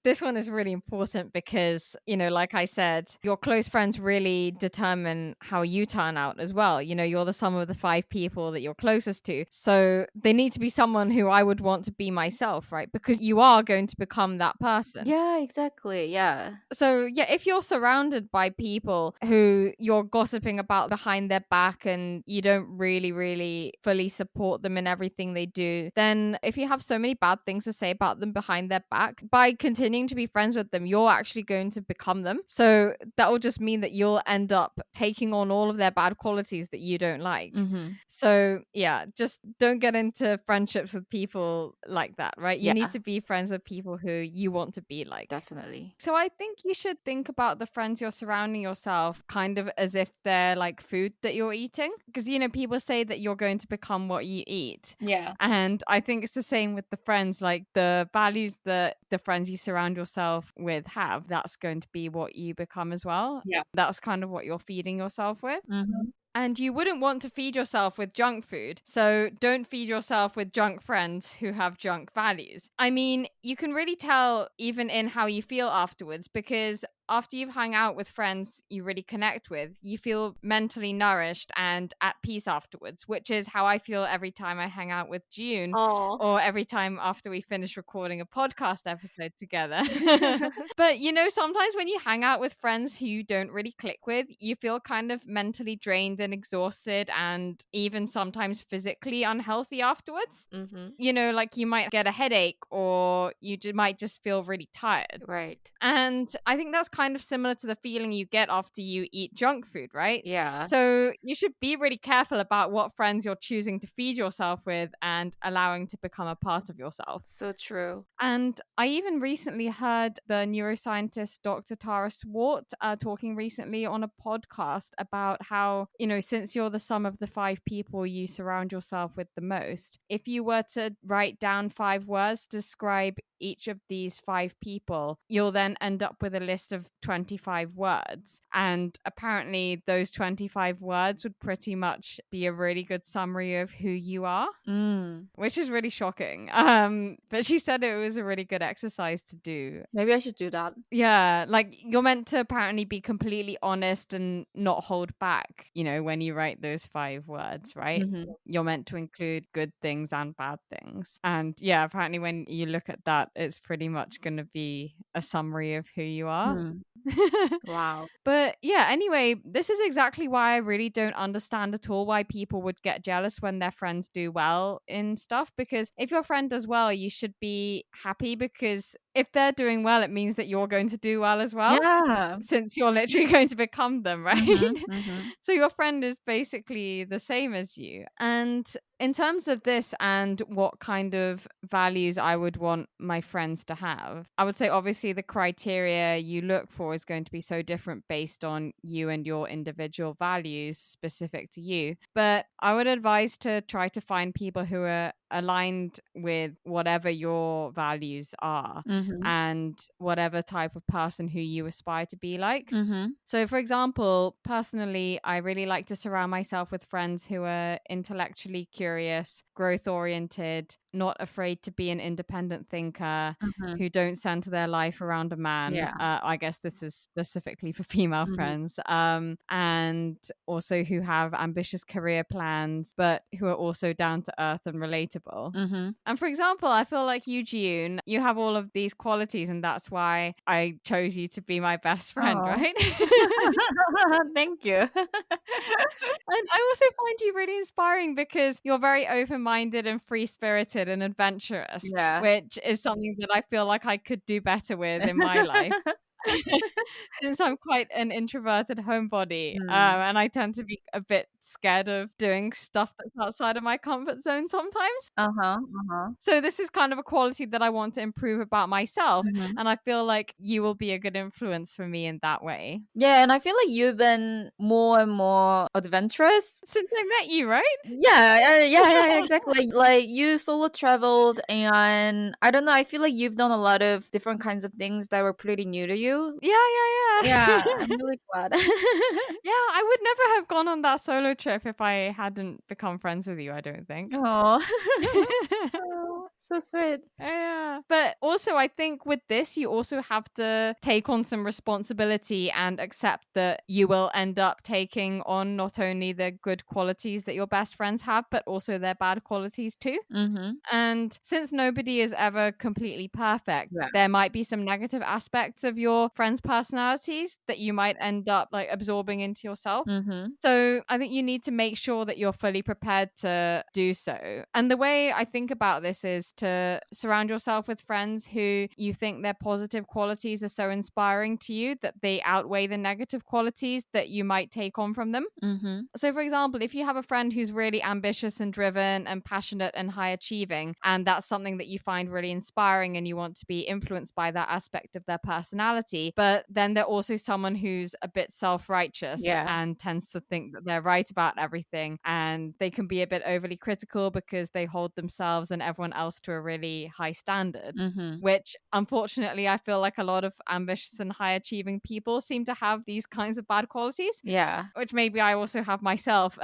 This one is really important because, you know, like I said, your close friends really determine how you turn out as well. You know, you're the sum of the 5 people that you're closest to. So they need to be someone who I would want to be myself, right? Because you are going to become that person. Yeah, exactly. Yeah. So, yeah, if you're surrounded by people who you're gossiping about behind their back and you don't really, really fully support them in everything they do, then if you have so many bad things to say about them behind their back, by continuing to be friends with them, you're actually going to become them. So that will just mean that you'll end up taking on all of their bad qualities that you don't like. Mm-hmm. So, yeah, just don't get into friendships with people like that, right? You Yeah. need to be friends with people who you want to be like. Definitely. So I think you should think about the friends you're surrounding yourself kind of as if they're like food that you're eating. Because, you know, people say that you're going to become what you eat. Yeah. And I think it's the same with the friends, like the values that the friends you surround yourself with have, that's going to be what you become as well. Yeah. That's kind of what you're feeding yourself with. Mm-hmm. And you wouldn't want to feed yourself with junk food. So don't feed yourself with junk friends who have junk values. I mean, you can really tell even in how you feel afterwards, because after you've hung out with friends you really connect with, you feel mentally nourished and at peace afterwards, which is how I feel every time I hang out with June. Or every time after we finish recording a podcast episode together. But, you know, sometimes when you hang out with friends who you don't really click with, you feel kind of mentally drained and exhausted, and even sometimes physically unhealthy afterwards. Mm-hmm. You know, like you might get a headache, or you might just feel really tired. Right. And I think that's kind of similar to the feeling you get after you eat junk food, right? Yeah. So you should be really careful about what friends you're choosing to feed yourself with and allowing to become a part of yourself. So true. And I even recently heard the neuroscientist Dr. Tara Swart talking recently on a podcast about how, you know, since you're the sum of the 5 people you surround yourself with the most, if you were to write down 5 words to describe each of these 5 people, you'll then end up with a list of 25 words. And apparently those 25 words would pretty much be a really good summary of who you are, which is really shocking. But she said it was a really good exercise to do. Maybe I should do that. Yeah, like you're meant to apparently be completely honest and not hold back, you know, when you write those 5 words, right? Mm-hmm. You're meant to include good things and bad things. And yeah, apparently when you look at that, it's pretty much going to be a summary of who you are. Wow. But yeah, anyway, this is exactly why I really don't understand at all why people would get jealous when their friends do well in stuff. Because if your friend does well, you should be happy, because if they're doing well, it means that you're going to do well as well. Yeah. Since you're literally going to become them, right? Mm-hmm. So your friend is basically the same as you. And in terms of this and what kind of values I would want my friends to have, I would say obviously the criteria you look for is going to be so different based on you and your individual values specific to you. But I would advise to try to find people who are aligned with whatever your values are Mm-hmm. and whatever type of person who you aspire to be like. Mm-hmm. So, for example, personally, I really like to surround myself with friends who are intellectually curious, growth oriented, not afraid to be an independent thinker, Mm-hmm. who don't center their life around a man. Yeah. I guess this is specifically for female Mm-hmm. friends. And also who have ambitious career plans, but who are also down to earth and relatable. Mm-hmm. And for example, I feel like you, June, you have all of these qualities, and that's why I chose you to be my best friend, Oh. right? Thank you. And I also find you really inspiring because you're very open minded and free spirited and adventurous, Yeah. which is something that I feel like I could do better with in my life. Since I'm quite an introverted homebody, and I tend to be a bit scared of doing stuff that's outside of my comfort zone sometimes. Uh-huh. Uh-huh. So this is kind of a quality that I want to improve about myself, Mm-hmm. and I feel like you will be a good influence for me in that way. Yeah, and I feel like you've been more and more adventurous. Since I met you, right? Yeah, exactly. Like you solo traveled, and I don't know, I feel like you've done a lot of different kinds of things that were pretty new to you. Yeah. Yeah, I'm really glad. Yeah, I would never have gone on that solo trip if I hadn't become friends with you, I don't think. Oh, so sweet. Yeah. But also, I think with this, you also have to take on some responsibility and accept that you will end up taking on not only the good qualities that your best friends have, but also their bad qualities too. Mm-hmm. And since nobody is ever completely perfect, Yeah. there might be some negative aspects of your friends' personalities that you might end up like absorbing into yourself. Mm-hmm. So I think you need to make sure that you're fully prepared to do so. And the way I think about this is to surround yourself with friends who you think their positive qualities are so inspiring to you that they outweigh the negative qualities that you might take on from them. Mm-hmm. So, for example, if you have a friend who's really ambitious and driven and passionate and high achieving, and that's something that you find really inspiring and you want to be influenced by that aspect of their personality, but then they're also someone who's a bit self righteous Yeah. and tends to think that they're right about everything, and they can be a bit overly critical because they hold themselves and everyone else to a really high standard. Mm-hmm. Which unfortunately I feel like a lot of ambitious and high achieving people seem to have these kinds of bad qualities, Yeah. which maybe I also have myself.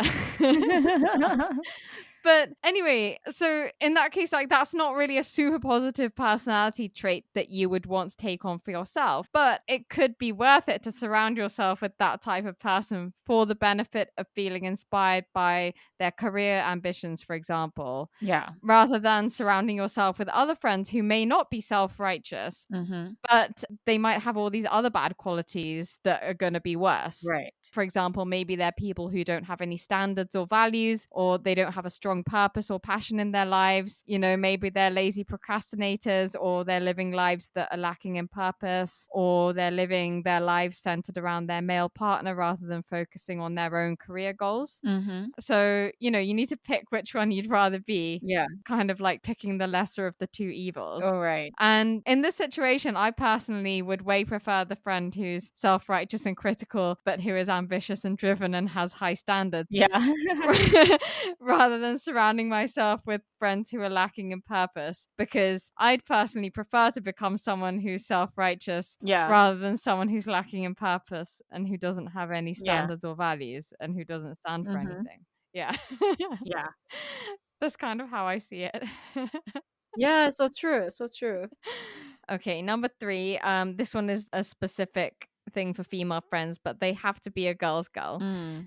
But anyway, so in that case, like that's not really a super positive personality trait that you would want to take on for yourself, but it could be worth it to surround yourself with that type of person for the benefit of feeling inspired by their career ambitions, for example, Yeah. rather than surrounding yourself with other friends who may not be self-righteous, Mm-hmm. but they might have all these other bad qualities that are going to be worse. Right. For example, maybe they're people who don't have any standards or values, or they don't have a strong purpose or passion in their lives. You know, maybe they're lazy procrastinators, or they're living lives that are lacking in purpose, or they're living their lives centered around their male partner rather than focusing on their own career goals. Mm-hmm. So, you know, you need to pick which one you'd rather be, Yeah. kind of like picking the lesser of the two evils. All right. And in this situation, I personally would way prefer the friend who's self righteous and critical, but who is ambitious and driven and has high standards, Yeah. rather than surrounding myself with friends who are lacking in purpose, because I'd personally prefer to become someone who's self righteous Yeah. rather than someone who's lacking in purpose and who doesn't have any Yeah. standards or values and who doesn't stand for Mm-hmm. anything. Yeah. Yeah. That's kind of how I see it. Yeah, so true. So true. Okay, number 3. This one is a specific thing for female friends, but they have to be a girl's girl.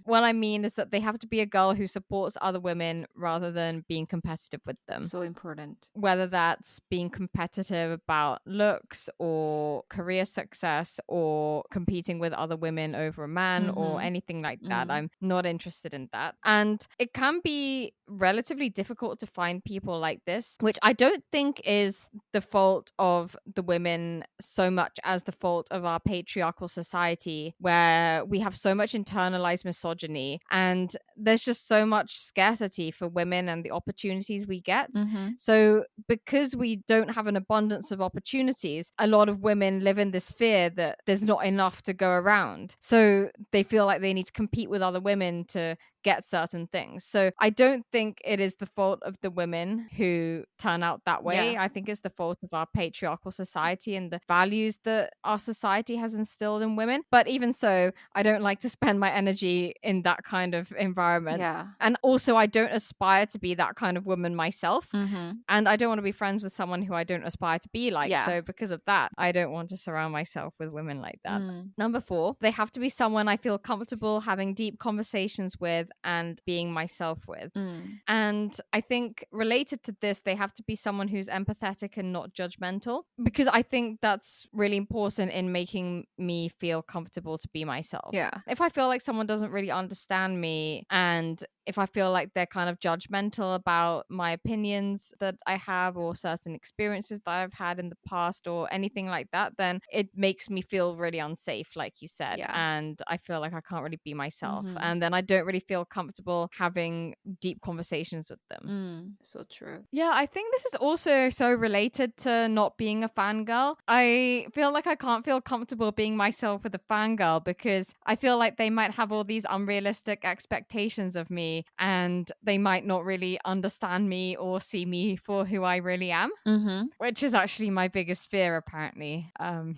What I mean is that they have to be a girl who supports other women rather than being competitive with them. So important. Whether that's being competitive about looks or career success or competing with other women over a man or anything like that. I'm not interested in that. And it can be relatively difficult to find people like this, which I don't think is the fault of the women so much as the fault of our patriarchal society, where we have so much internalized misogyny and there's just so much scarcity for women and the opportunities we get. So because we don't have an abundance of opportunities, a lot of women live in this fear that there's not enough to go around. So they feel like they need to compete with other women to get certain things. So I don't think it is the fault of the women who turn out that way. Yeah. I think it's the fault of our patriarchal society and the values that our society has instilled in women. But even so, I don't like to spend my energy in that kind of environment. Yeah. And also, I don't aspire to be that kind of woman myself. Mm-hmm. And I don't want to be friends with someone who I don't aspire to be like. Yeah. So because of that, I don't want to surround myself with women like that. Mm. Number 4, they have to be someone I feel comfortable having deep conversations with and being myself with. Mm. And I think related to this, they have to be someone who's empathetic and not judgmental, because I think that's really important in making me feel comfortable to be myself. Yeah. If I feel like someone doesn't really understand me, and if I feel like they're kind of judgmental about my opinions that I have or certain experiences that I've had in the past or anything like that, then it makes me feel really unsafe, like you said. Yeah. And I feel like I can't really be myself. Mhm. And then I don't really feel comfortable having deep conversations with them. So true. Yeah, I think this is also so related to not being a fangirl. I feel like I can't feel comfortable being myself with a fangirl because I feel like they might have all these unrealistic expectations of me and they might not really understand me or see me for who I really am, Mm-hmm. which is actually my biggest fear, apparently.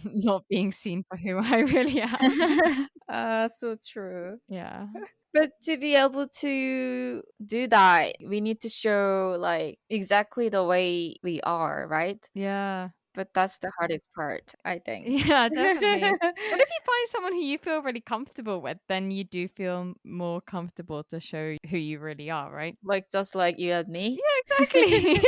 Not being seen for who I really am. So true. Yeah. But to be able to do that, we need to show like exactly the way we are, right? Yeah. But that's the hardest part, I think. Yeah, definitely. But if you find someone who you feel really comfortable with, then you do feel more comfortable to show who you really are, right? Like just like you and me. Yeah, exactly.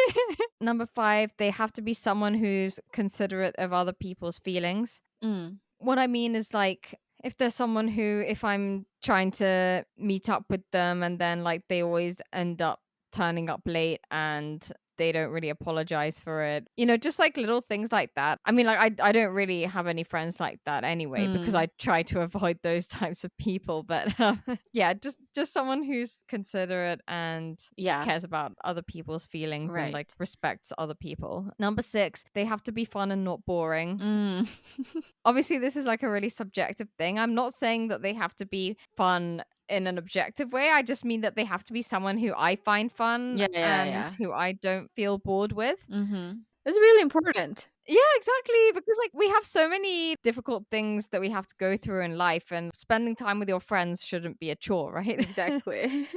Number 5, they have to be someone who's considerate of other people's feelings. Mm. What I mean is, like, if there's someone who, if I'm trying to meet up with them and then like they always end up turning up late and they don't really apologize for it, just like little things like that. I mean, like I don't really have any friends like that anyway, because I try to avoid those types of people. But yeah, just someone who's considerate and Yeah. cares about other people's feelings and like Right. respects other people. Number 6, they have to be fun and not boring. Mm. Obviously, this is like a really subjective thing. I'm not saying that they have to be fun in an objective way. I just mean that they have to be someone who I find fun and who I don't feel bored with. Mm-hmm. It's really important. Yeah, exactly. Because like we have so many difficult things that we have to go through in life, and spending time with your friends shouldn't be a chore, right? Exactly.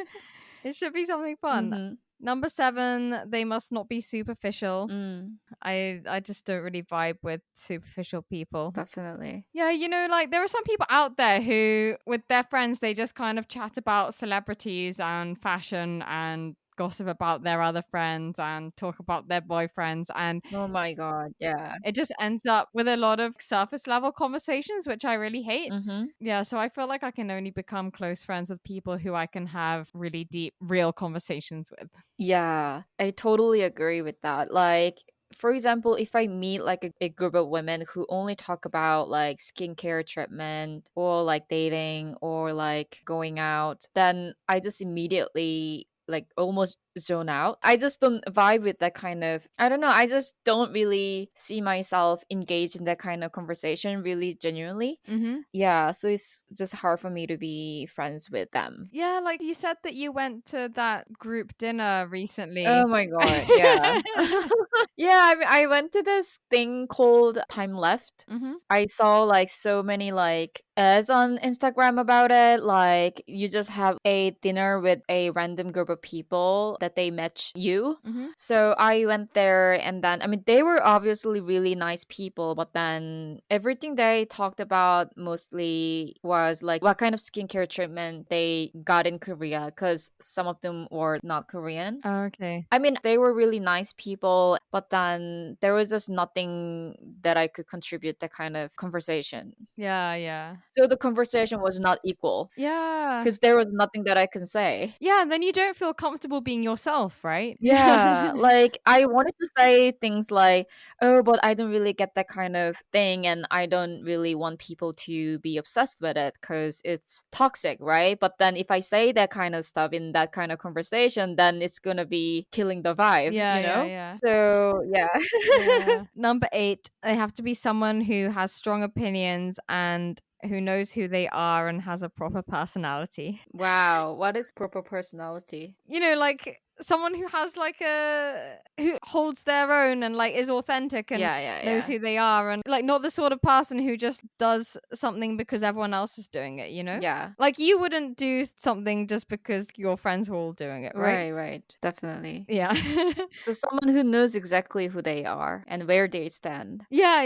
It should be something fun. Mm-hmm. Number 7, they must not be superficial. Mm. I just don't really vibe with superficial people. Definitely. Yeah, like there are some people out there who, with their friends, they just kind of chat about celebrities and fashion and gossip about their other friends and talk about their boyfriends. And Oh my God. Yeah. it just ends up with a lot of surface level conversations, which I really hate. Mm-hmm. Yeah, so I feel like I can only become close friends with people who I can have really deep, real conversations with. Yeah, I totally agree with that. Like, for example, if I meet like a group of women who only talk about like skincare treatment or like dating or like going out, then I just immediately like almost zone out. I just don't vibe with that kind of, I don't know, I just don't really see myself engaged in that kind of conversation really genuinely. Mm-hmm. Yeah, so it's just hard for me to be friends with them. Yeah, like you said that you went to that group dinner recently. Oh my God, yeah. Yeah, I went to this thing called Time Left. Mm-hmm. I saw like so many like ads on Instagram about it. Like you just have a dinner with a random group of people that they match you. Mm-hmm. So I went there, and then I mean they were obviously really nice people, but then everything they talked about mostly was like what kind of skincare treatment they got in Korea, because some of them were not Korean. Okay. I mean, they were really nice people, but then there was just nothing that I could contribute that kind of conversation. Yeah. So the conversation was not equal Yeah. because there was nothing that I can say. Yeah, and then you don't feel comfortable being yourself, right? Yeah, like I wanted to say things like, oh, but I don't really get that kind of thing, and I don't really want people to be obsessed with it because it's toxic, right? But then if I say that kind of stuff in that kind of conversation, then it's gonna be killing the vibe, Yeah, you know? yeah. So, yeah. Yeah. Number 8, they have to be someone who has strong opinions and who knows who they are and has a proper personality. Wow, what is proper personality? You know, like someone who has like who holds their own and like is authentic and Yeah, knows who they are, and like not the sort of person who just does something because everyone else is doing it, you know? Yeah. Like you wouldn't do something just because your friends were all doing it, right? Right, definitely. Yeah. So someone who knows exactly who they are and where they stand. Yeah.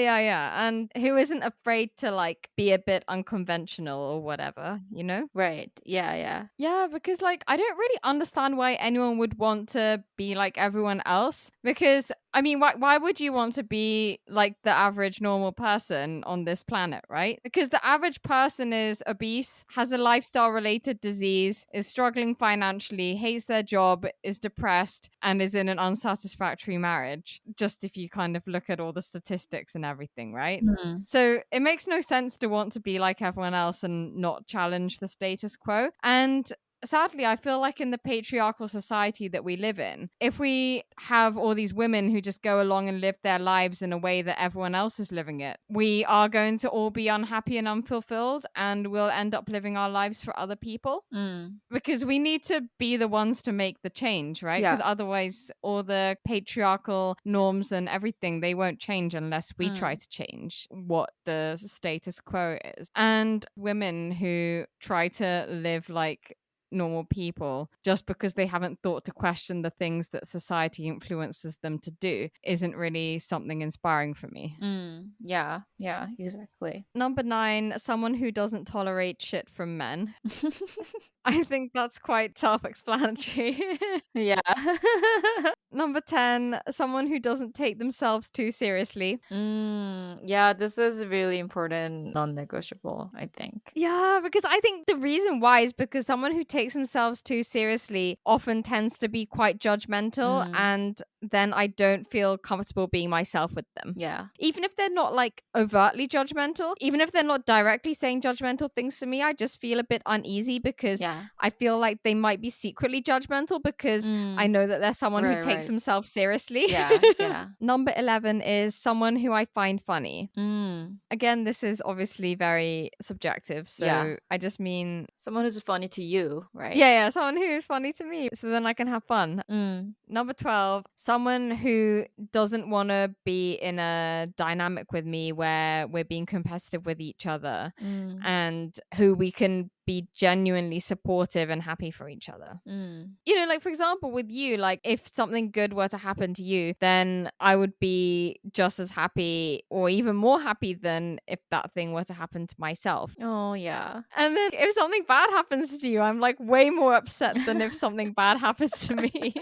And who isn't afraid to like be a bit unconventional or whatever, you know? Right. Yeah. Yeah, because like I don't really understand why anyone would want to be like everyone else. Because I mean, why would you want to be like the average normal person on this planet, right? Because the average person is obese, has a lifestyle related disease, is struggling financially, hates their job, is depressed, and is in an unsatisfactory marriage. Just if you kind of look at all the statistics and everything, right? Mm. So it makes no sense to want to be like everyone else and not challenge the status quo. And sadly, I feel like in the patriarchal society that we live in, if we have all these women who just go along and live their lives in a way that everyone else is living it, we are going to all be unhappy and unfulfilled, and we'll end up living our lives for other people. Mm. Because we need to be the ones to make the change, right? Yeah. Because otherwise, all the patriarchal norms and everything, they won't change unless we try to change what the status quo is. And women who try to live like normal people just because they haven't thought to question the things that society influences them to do isn't really something inspiring for me. Yeah, exactly. Number 9, someone who doesn't tolerate shit from men. I think that's quite self-explanatory. Yeah. Number 10, someone who doesn't take themselves too seriously. Yeah, this is really important, non-negotiable, I think. Yeah, because I think the reason why is because someone who takes themselves too seriously often tends to be quite judgmental, and then I don't feel comfortable being myself with them. Yeah. Even if they're not like overtly judgmental, even if they're not directly saying judgmental things to me, I just feel a bit uneasy because I feel like they might be secretly judgmental because I know that they're someone who takes themselves seriously. Yeah. Number 11 is someone who I find funny. Again, this is obviously very subjective. So I just mean someone who's funny to you, right? Yeah, someone who's funny to me. So then I can have fun. Number 12, someone who doesn't want to be in a dynamic with me where we're being competitive with each other and who we can be genuinely supportive and happy for each other. You know, like for example, with you, like if something good were to happen to you, then I would be just as happy or even more happy than if that thing were to happen to myself. Oh, yeah. And then if something bad happens to you, I'm like way more upset than if something bad happens to me.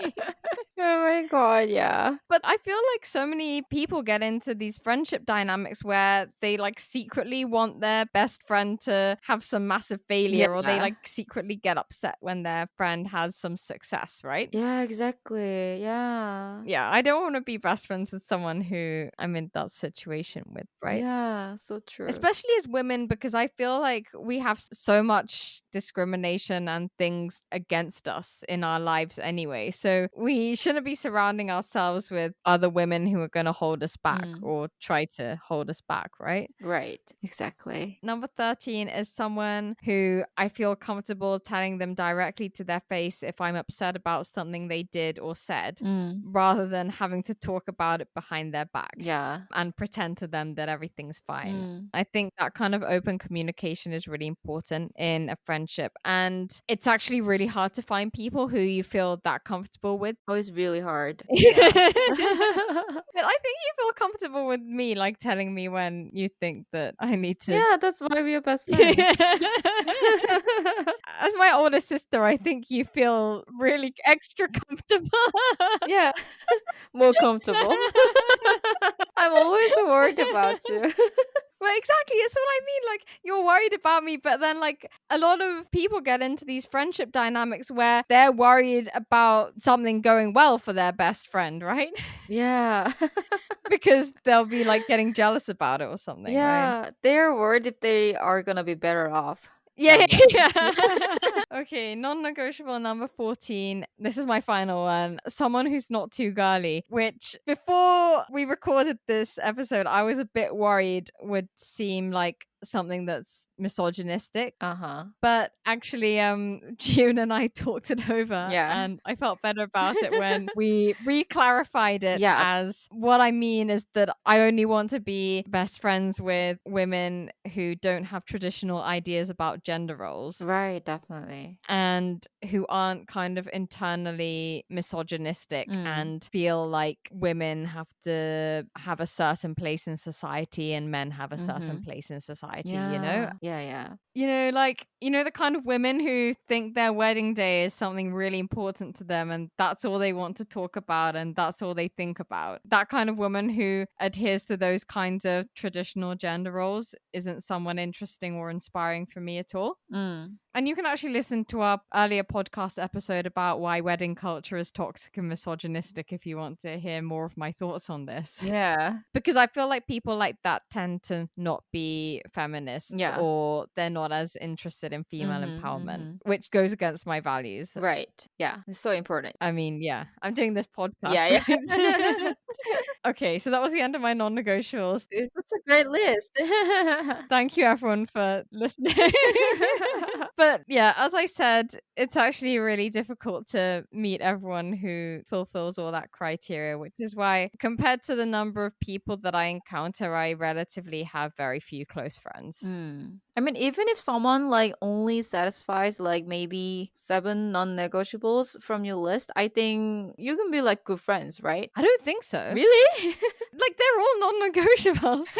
Oh my god, yeah. But I feel like so many people get into these friendship dynamics where they like secretly want their best friend to have some massive failure or they like secretly get upset when their friend has some success, right? Yeah, exactly. Yeah. Yeah, I don't want to be best friends with someone who I'm in that situation with, right? Yeah, so true. Especially as women, because I feel like we have so much discrimination and things against us in our lives anyway. So we shouldn't be surrounding ourselves with other women who are going to hold us back or try to hold us back, right? Right, exactly. Number 13 is someone who I feel comfortable telling them directly to their face if I'm upset about something they did or said, rather than having to talk about it behind their back. Yeah. And pretend to them that everything's fine. I think that kind of open communication is really important in a friendship. And it's actually really hard to find people who you feel that comfortable with. Oh, it's really hard. Yeah. But I think you feel comfortable with me, like telling me when you think that I need to. Yeah, that's why we are best friends. As my older sister, I think you feel really extra comfortable. Yeah, more comfortable. I'm always worried about you. Well, exactly. It's what I mean. Like, you're worried about me, but then, like, a lot of people get into these friendship dynamics where they're worried about something going well for their best friend, right? Yeah. Because they'll be, like, getting jealous about it or something, Yeah, right? they're worried if they are gonna be better off. Yeah. Okay, non-negotiable number 14. This is my final one. Someone who's not too girly, which before we recorded this episode, I was a bit worried would seem like something that's misogynistic. Uh-huh. But actually, June and I talked it over, Yeah. and I felt better about it when we re-clarified it. Yeah. As what I mean is that I only want to be best friends with women who don't have traditional ideas about gender roles. Right, definitely. And who aren't kind of internally misogynistic and feel like women have to have a certain place in society and men have a certain place in society, you know? Yeah. You know, like, you know, the kind of women who think their wedding day is something really important to them and that's all they want to talk about and that's all they think about. That kind of woman who adheres to those kinds of traditional gender roles isn't someone interesting or inspiring for me at all. And you can actually listen to our earlier podcast episode about why wedding culture is toxic and misogynistic if you want to hear more of my thoughts on this. Yeah. Because I feel like people like that tend to not be feminists or they're not as interested in female empowerment, which goes against my values. Right. Yeah. It's so important. I mean, yeah, I'm doing this podcast. Yeah. Okay, so that was the end of my non-negotiables. It's such a great list. Thank you, everyone, for listening. But yeah, as I said, it's actually really difficult to meet everyone who fulfills all that criteria, which is why, compared to the number of people that I encounter, I relatively have very few close friends. I mean, even if someone like only satisfies like maybe 7 non-negotiables from your list, I think you can be like good friends, right? I don't think so. Really? Like, they're all non-negotiables.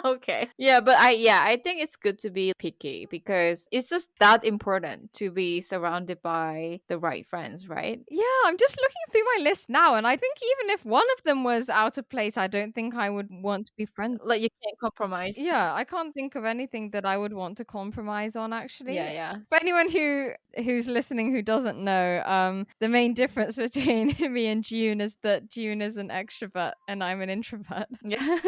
Okay. Yeah, but I think it's good to be picky because it's just that important to be surrounded by the right friends, right? Yeah, I'm just looking through my list now, and I think even if one of them was out of place, I don't think I would want to be friends. Like you can't compromise. Yeah, I can't think of anything that I would want to compromise on, actually. Yeah. For anyone who's listening who doesn't know, the main difference between me and June is that June is an extrovert and I'm an introvert. Yeah.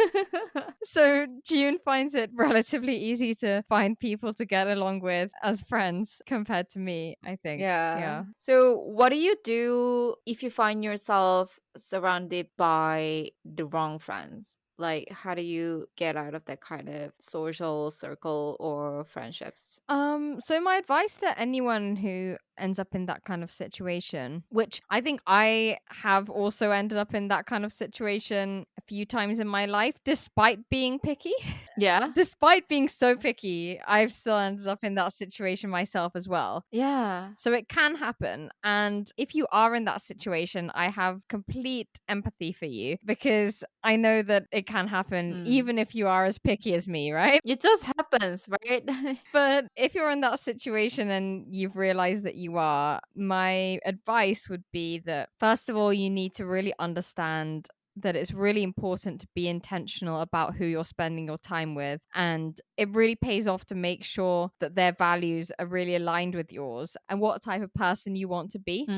So June finds it relatively easy to find people to get along with as friends compared to me, I think. Yeah. So what do you do if you find yourself surrounded by the wrong friends? Like, how do you get out of that kind of social circle or friendships? So my advice to anyone who ends up in that kind of situation, which I think I have also ended up in that kind of situation a few times in my life, despite being picky. Yeah. Despite being so picky, I've still ended up in that situation myself as well. Yeah. So it can happen. And if you are in that situation, I have complete empathy for you because I know that it can happen even if you are as picky as me, right? It just happens, right? But if you're in that situation and you've realized that you are, my advice would be that, first of all, you need to really understand that it's really important to be intentional about who you're spending your time with. And it really pays off to make sure that their values are really aligned with yours and what type of person you want to be.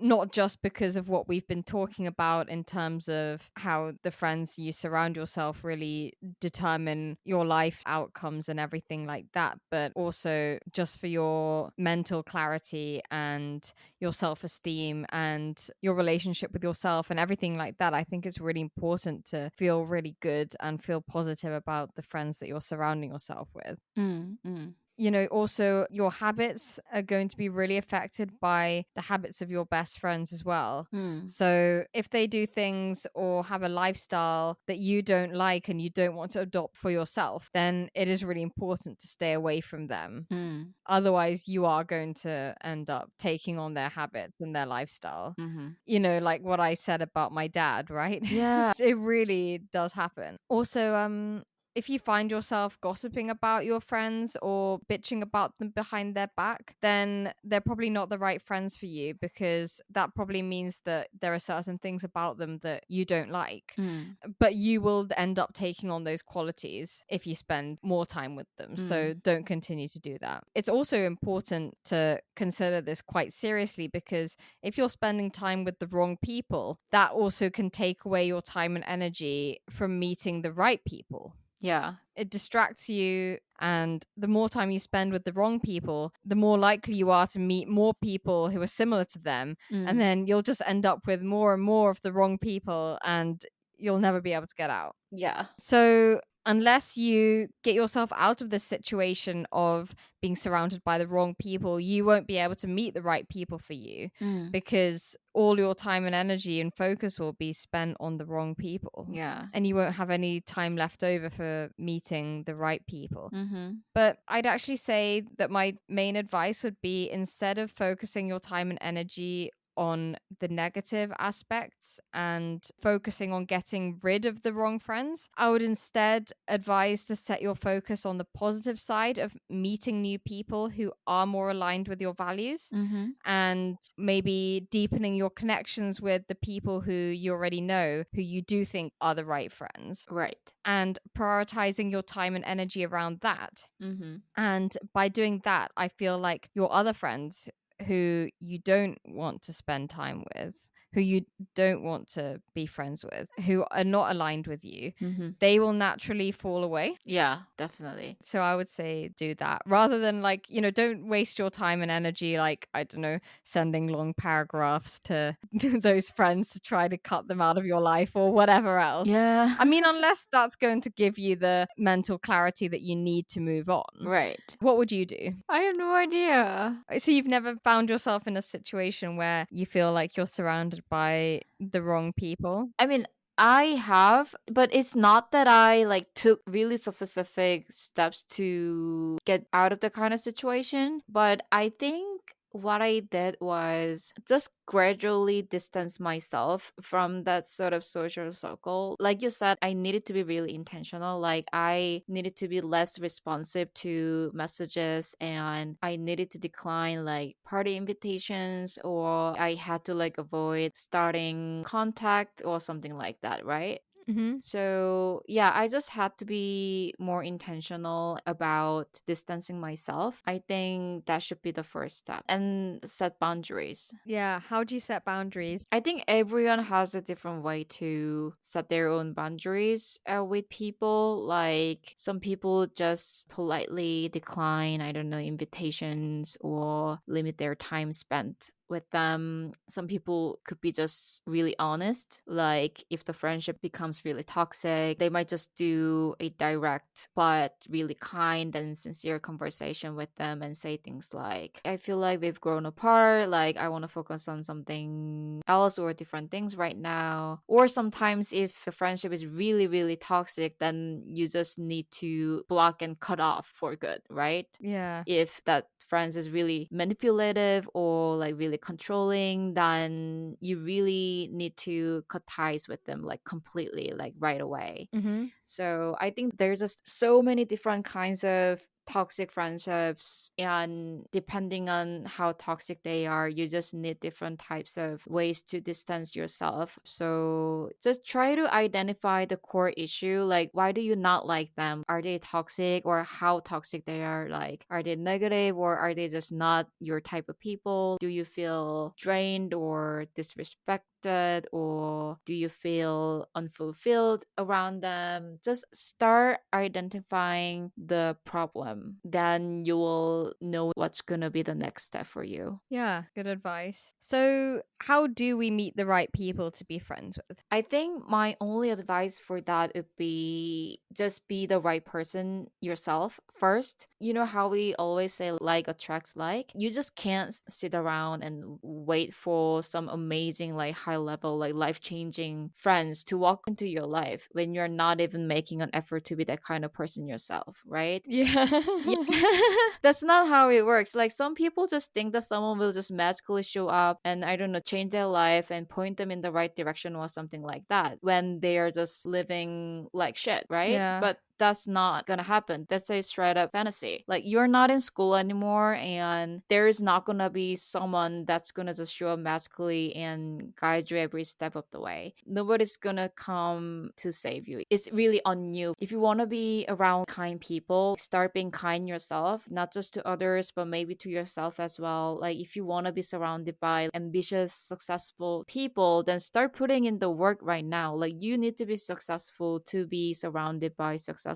Not just because of what we've been talking about in terms of how the friends you surround yourself really determine your life outcomes and everything like that, but also just for your mental clarity and your self-esteem and your relationship with yourself and everything like that. I think it's really important to feel really good and feel positive about the friends that you're surrounding yourself with. You know, also your habits are going to be really affected by the habits of your best friends as well. So if they do things or have a lifestyle that you don't like and you don't want to adopt for yourself, then it is really important to stay away from them. Otherwise, you are going to end up taking on their habits and their lifestyle. You know, like what I said about my dad, right? Yeah. It really does happen. Also, if you find yourself gossiping about your friends or bitching about them behind their back, then they're probably not the right friends for you, because that probably means that there are certain things about them that you don't like. But you will end up taking on those qualities if you spend more time with them. So don't continue to do that. It's also important to consider this quite seriously, because if you're spending time with the wrong people, that also can take away your time and energy from meeting the right people. Yeah. It distracts you, and the more time you spend with the wrong people, the more likely you are to meet more people who are similar to them, and then you'll just end up with more and more of the wrong people, and you'll never be able to get out. Yeah. So unless you get yourself out of the situation of being surrounded by the wrong people, you won't be able to meet the right people for you, Mm, because all your time and energy and focus will be spent on the wrong people. yeah. And you won't have any time left over for meeting the right people. Mm-hmm. But I'd actually say that my main advice would be, instead of focusing your time and energy on the negative aspects and focusing on getting rid of the wrong friends, I would instead advise to set your focus on the positive side of meeting new people who are more aligned with your values, Mm-hmm. and maybe deepening your connections with the people who you already know, who you do think are the right friends, Right. and prioritizing your time and energy around that. Mm-hmm. And by doing that, I feel like your other friends who you don't want to spend time with, who you don't want to be friends with, who are not aligned with you, Mm-hmm. they will naturally fall away. Yeah, definitely. So I would say do that rather than, like, don't waste your time and energy, like, I don't know, sending long paragraphs to those friends to try to cut them out of your life or whatever else. Yeah. I mean, unless that's going to give you the mental clarity that you need to move on. Right. What would you do? I have no idea. So you've never found yourself in a situation where you feel like you're surrounded by the wrong people? I mean, I have, but it's not that I like took really specific steps to get out of the kind of situation. But I think what I did was just gradually distance myself from that sort of social circle. Like you said, I needed to be really intentional. Like I needed to be less responsive to messages, and I needed to decline like party invitations, or I had to like avoid starting contact or something like that, right? Mm-hmm. So, yeah, I just had to be more intentional about distancing myself. I think that should be the first step, and set boundaries. Yeah. How do you set boundaries? I think everyone has a different way to set their own boundaries with people. Like some people just politely decline, I don't know, invitations or limit their time spent with them. Some people could be just really honest. Like if the friendship becomes really toxic, they might just do a direct but really kind and sincere conversation with them and say things like, I feel like we've grown apart. Like I want to focus on something else or different things right now. Or sometimes if the friendship is really, really toxic, then you just need to block and cut off for good, right? Yeah. If that friends is really manipulative or like really controlling, then you really need to cut ties with them like completely, like right away. Mm-hmm. So I think there's just so many different kinds of toxic friendships, and depending on how toxic they are, you just need different types of ways to distance yourself. So just try to identify the core issue, like why do you not like them? Are they toxic, or how toxic they are? Like are they negative, or are they just not your type of people? Do you feel drained or disrespected, or do you feel unfulfilled around them? Just start identifying the problem, then you will know what's gonna be the next step for you. Yeah. Good advice. So, how do we meet the right people to be friends with? I think my only advice for that would be just be the right person yourself first. You know how we always say like attracts like? You just can't sit around and wait for some amazing, like high level, like life changing friends to walk into your life when you're not even making an effort to be that kind of person yourself, right? Yeah. Yeah. That's not how it works. Like some people just think that someone will just magically show up and I don't know, change their life and point them in the right direction or something like that when they are just living like shit, right? Yeah. But that's not gonna happen. That's a straight up fantasy. Like you're not in school anymore, and there is not gonna be someone that's gonna just show up magically and guide you every step of the way. Nobody's gonna come to save you. It's really on you. If you wanna be around kind people, start being kind yourself, not just to others, but maybe to yourself as well. Like if you wanna be surrounded by ambitious, successful people, then start putting in the work right now. Like you need to be successful to be surrounded by successful,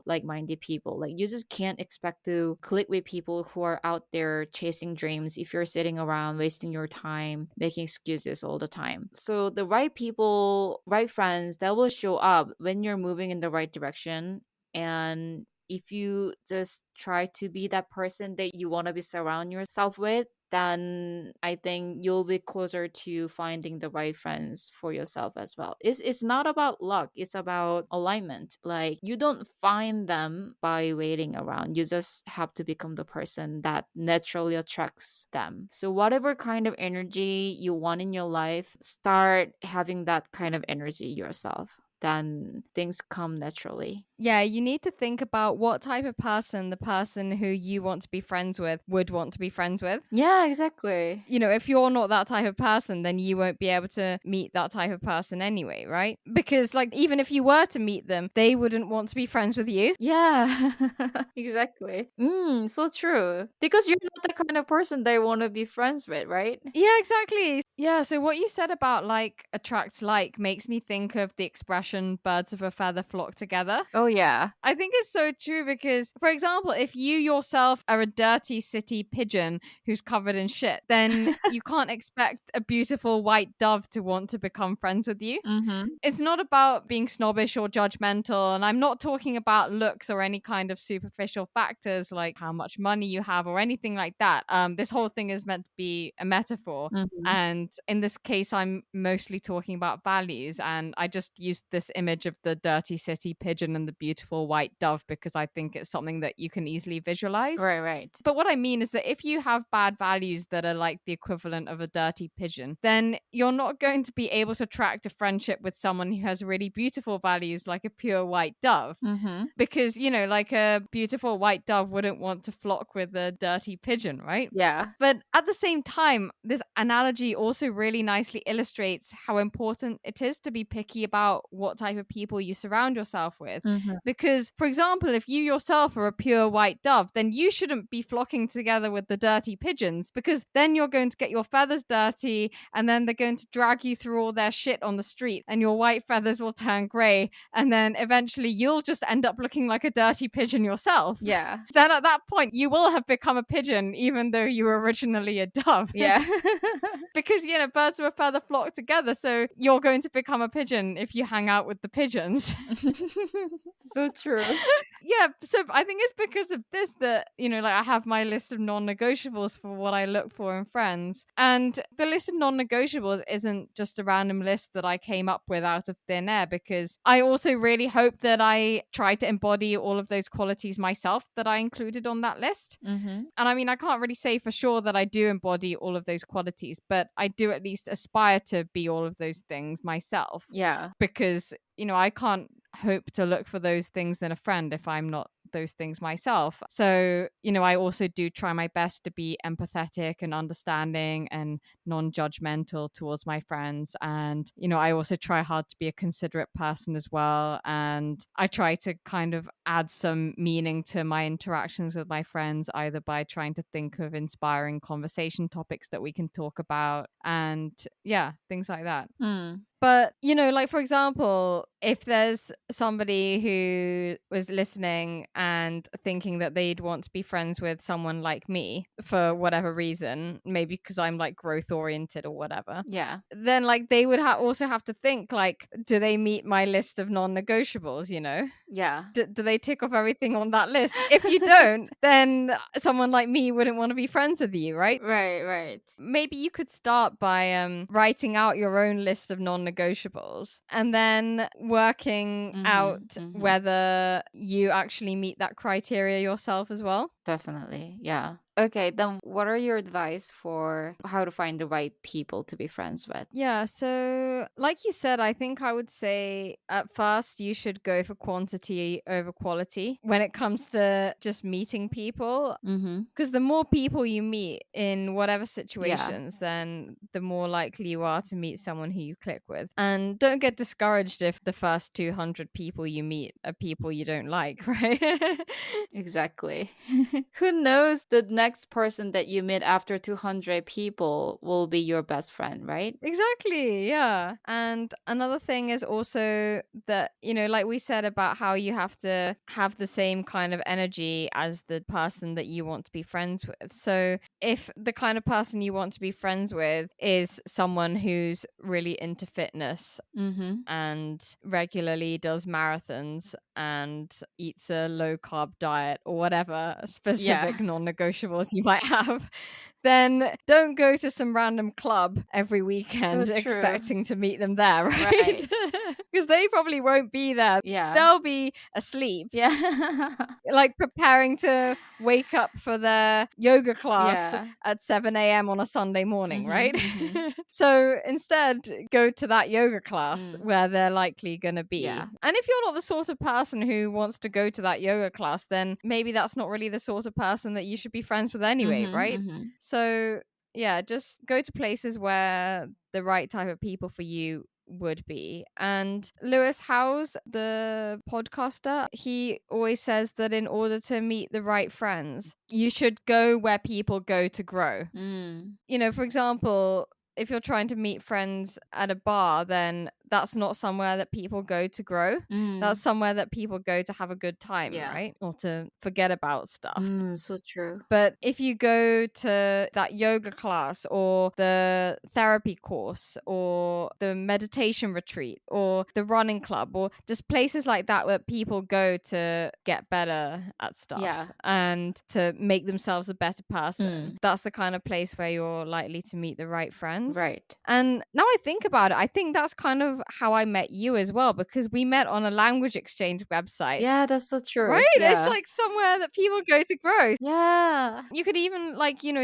like-minded people. Like you just can't expect to click with people who are out there chasing dreams if you're sitting around wasting your time making excuses all the time. So the right people, right friends, that will show up when you're moving in the right direction. And if you just try to be that person that you want to be surround yourself with, then I think you'll be closer to finding the right friends for yourself as well. It's not about luck, it's about alignment. Like, you don't find them by waiting around. You just have to become the person that naturally attracts them. So whatever kind of energy you want in your life, start having that kind of energy yourself. Then things come naturally. Yeah, you need to think about what type of person the person who you want to be friends with would want to be friends with. Yeah, exactly. You know, if you're not that type of person, then you won't be able to meet that type of person anyway, right? Because, like, even if you were to meet them, they wouldn't want to be friends with you. Yeah, exactly. So true. Because you're not the kind of person they want to be friends with, right? Yeah, exactly. Yeah, so what you said about like attracts like makes me think of the expression birds of a feather flock together. Oh, yeah. I think it's so true because, for example, if you yourself are a dirty city pigeon who's covered in shit, then you can't expect a beautiful white dove to want to become friends with you. Mm-hmm. It's not about being snobbish or judgmental. And I'm not talking about looks or any kind of superficial factors like how much money you have or anything like that. This whole thing is meant to be a metaphor. Mm-hmm. And in this case, I'm mostly talking about values. And I just used this image of the dirty city pigeon and the beautiful white dove because I think it's something that you can easily visualize. Right. But what I mean is that if you have bad values that are like the equivalent of a dirty pigeon, then you're not going to be able to attract a friendship with someone who has really beautiful values like a pure white dove. Mm-hmm. Because, you know, like a beautiful white dove wouldn't want to flock with a dirty pigeon, right? Yeah. But at the same time, this analogy also really nicely illustrates how important it is to be picky about what type of people you surround yourself with. Mm-hmm. Because, for example, if you yourself are a pure white dove, then you shouldn't be flocking together with the dirty pigeons because then you're going to get your feathers dirty and then they're going to drag you through all their shit on the street and your white feathers will turn grey. And then eventually you'll just end up looking like a dirty pigeon yourself. Yeah. Then at that point, you will have become a pigeon, even though you were originally a dove. Yeah. Because, you know, birds of a feather flock together. So you're going to become a pigeon if you hang out with the pigeons. So true. Yeah. So I think it's because of this that, you know, like I have my list of non-negotiables for what I look for in friends. And the list of non-negotiables isn't just a random list that I came up with out of thin air, because I also really hope that I try to embody all of those qualities myself that I included on that list. Mm-hmm. And I mean, I can't really say for sure that I do embody all of those qualities, but I do at least aspire to be all of those things myself. Yeah. Because, you know, I can't hope to look for those things in a friend if I'm not those things myself. So, you know, I also do try my best to be empathetic and understanding and non-judgmental towards my friends. And, you know, I also try hard to be a considerate person as well. And I try to kind of add some meaning to my interactions with my friends, either by trying to think of inspiring conversation topics that we can talk about and yeah, things like that. But, you know, like, for example, if there's somebody who was listening and thinking that they'd want to be friends with someone like me for whatever reason, maybe because I'm like growth oriented or whatever, Yeah. then like they would also have to think like, do they meet my list of non-negotiables, you know? Yeah. Do they tick off everything on that list? If you don't, then someone like me wouldn't want to be friends with you, right? Right. Maybe you could start by writing out your own list of non-negotiables and then working out whether you actually meet that criteria yourself as well. Definitely. Yeah. Okay, then what are your advice for how to find the right people to be friends with? Yeah, so like you said, I think I would say at first you should go for quantity over quality when it comes to just meeting people. Because the more people you meet in whatever situations, then the more likely you are to meet someone who you click with. And don't get discouraged if the first 200 people you meet are people you don't like, right? Exactly. Who knows, the next person that you meet after 200 people will be your best friend, right? Exactly, yeah. And another thing is also that, like we said about how you have to have the same kind of energy as the person that you want to be friends with. So if the kind of person you want to be friends with is someone who's really into fitness Mm-hmm. and regularly does marathons and eats a low carb diet or whatever specific non-negotiables you might have, then don't go to some random club every weekend So true. expecting to meet them there, right? Right. Because they probably won't be there. Yeah. They'll be asleep, Yeah. like preparing to wake up for their yoga class Yeah. at 7 a.m. on a Sunday morning, Mhm, right? mhm. So instead, go to that yoga class Mm. where they're likely going to be. Yeah. And if you're not the sort of person who wants to go to that yoga class, then maybe that's not really the sort of person that you should be friends with anyway, Mhm, right? mhm. So, yeah, just go to places where the right type of people for you would be. And Lewis Howes, the podcaster, he always says that in order to meet the right friends, you should go where people go to grow. Mm. For example, if you're trying to meet friends at a bar, then that's not somewhere that people go to grow. Mm. That's somewhere that people go to have a good time, Yeah. right? Or to forget about stuff. So true. But if you go to that yoga class or the therapy course or the meditation retreat or the running club or just places like that where people go to get better at stuff Yeah. and to make themselves a better person, Mm. that's the kind of place where you're likely to meet the right friends. Right. And now I think about it, I think that's kind of how I met you as well, because we met on a language exchange website. Yeah, that's so true. Right? Yeah. It's like somewhere that people go to grow. Yeah. You could even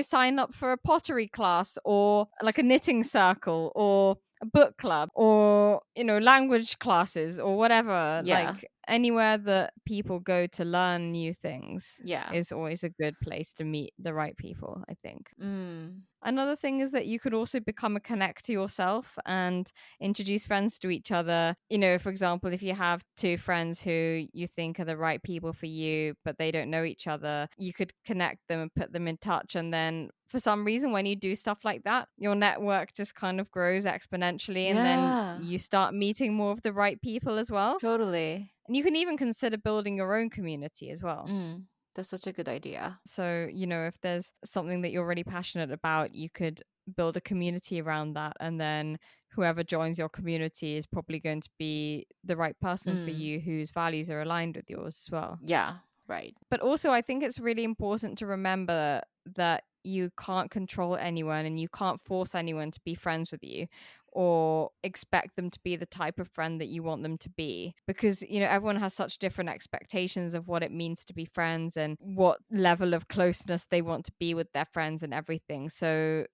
sign up for a pottery class or like a knitting circle or a book club or language classes or whatever. Yeah. Like anywhere that people go to learn new things Yeah. is always a good place to meet the right people, I think. Mm. Another thing is that you could also become a connector yourself and introduce friends to each other. For example, if you have two friends who you think are the right people for you, but they don't know each other, you could connect them and put them in touch. And then for some reason, when you do stuff like that, your network just kind of grows exponentially. And Yeah. then you start meeting more of the right people as well. Totally. And you can even consider building your own community as well. Mm. That's such a good idea. So, if there's something that you're really passionate about, you could build a community around that. And then whoever joins your community is probably going to be the right person for you whose values are aligned with yours as well. Yeah, right. But also, I think it's really important to remember that you can't control anyone and you can't force anyone to be friends with you or expect them to be the type of friend that you want them to be, because everyone has such different expectations of what it means to be friends and what level of closeness they want to be with their friends and everything. So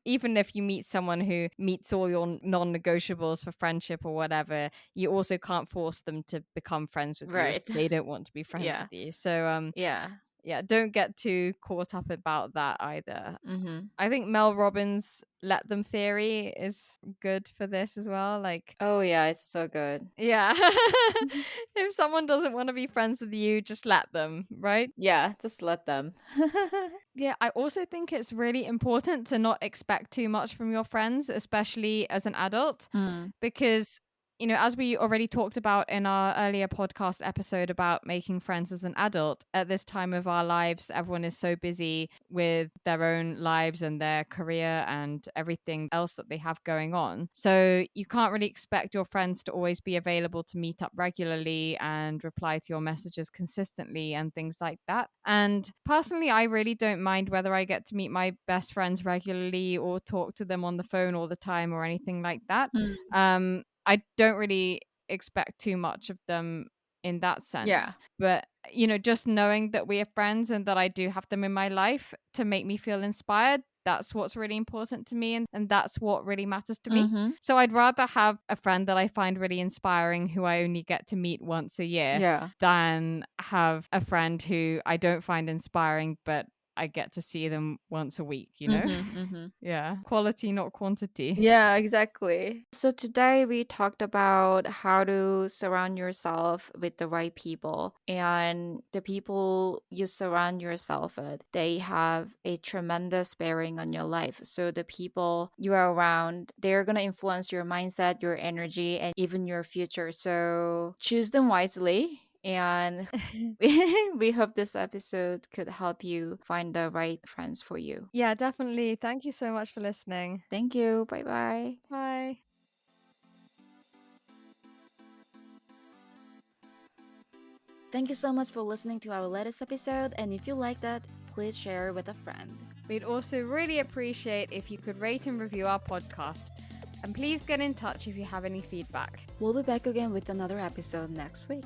even if you meet someone who meets all your non-negotiables for friendship or whatever, you also can't force them to become friends with you if they don't want to be friends with you. So yeah, don't get too caught up about that either. I think Mel Robbins' let them theory is good for this as well. Like, oh yeah, it's so good. Yeah. If someone doesn't want to be friends with you, just let them, right? Yeah, just let them. Yeah, I also think it's really important to not expect too much from your friends, especially as an adult, because as we already talked about in our earlier podcast episode about making friends as an adult, at this time of our lives, everyone is so busy with their own lives and their career and everything else that they have going on. So you can't really expect your friends to always be available to meet up regularly and reply to your messages consistently and things like that. And personally, I really don't mind whether I get to meet my best friends regularly or talk to them on the phone all the time or anything like that. I don't really expect too much of them in that sense. Yeah. But, just knowing that we are friends and that I do have them in my life to make me feel inspired, that's what's really important to me. And that's what really matters to me. So I'd rather have a friend that I find really inspiring who I only get to meet once a year than have a friend who I don't find inspiring, but I get to see them once a week, Mm-hmm. Yeah. Quality, not quantity. Yeah, exactly. So today we talked about how to surround yourself with the right people, and the people you surround yourself with, they have a tremendous bearing on your life. So the people you are around, they're going to influence your mindset, your energy, and even your future. So choose them wisely. And we hope this episode could help you find the right friends for you. Yeah, definitely. Thank you so much for listening. Thank you. Bye bye. Bye. Thank you so much for listening to our latest episode. And if you like that, please share with a friend. We'd also really appreciate if you could rate and review our podcast. And please get in touch if you have any feedback. We'll be back again with another episode next week.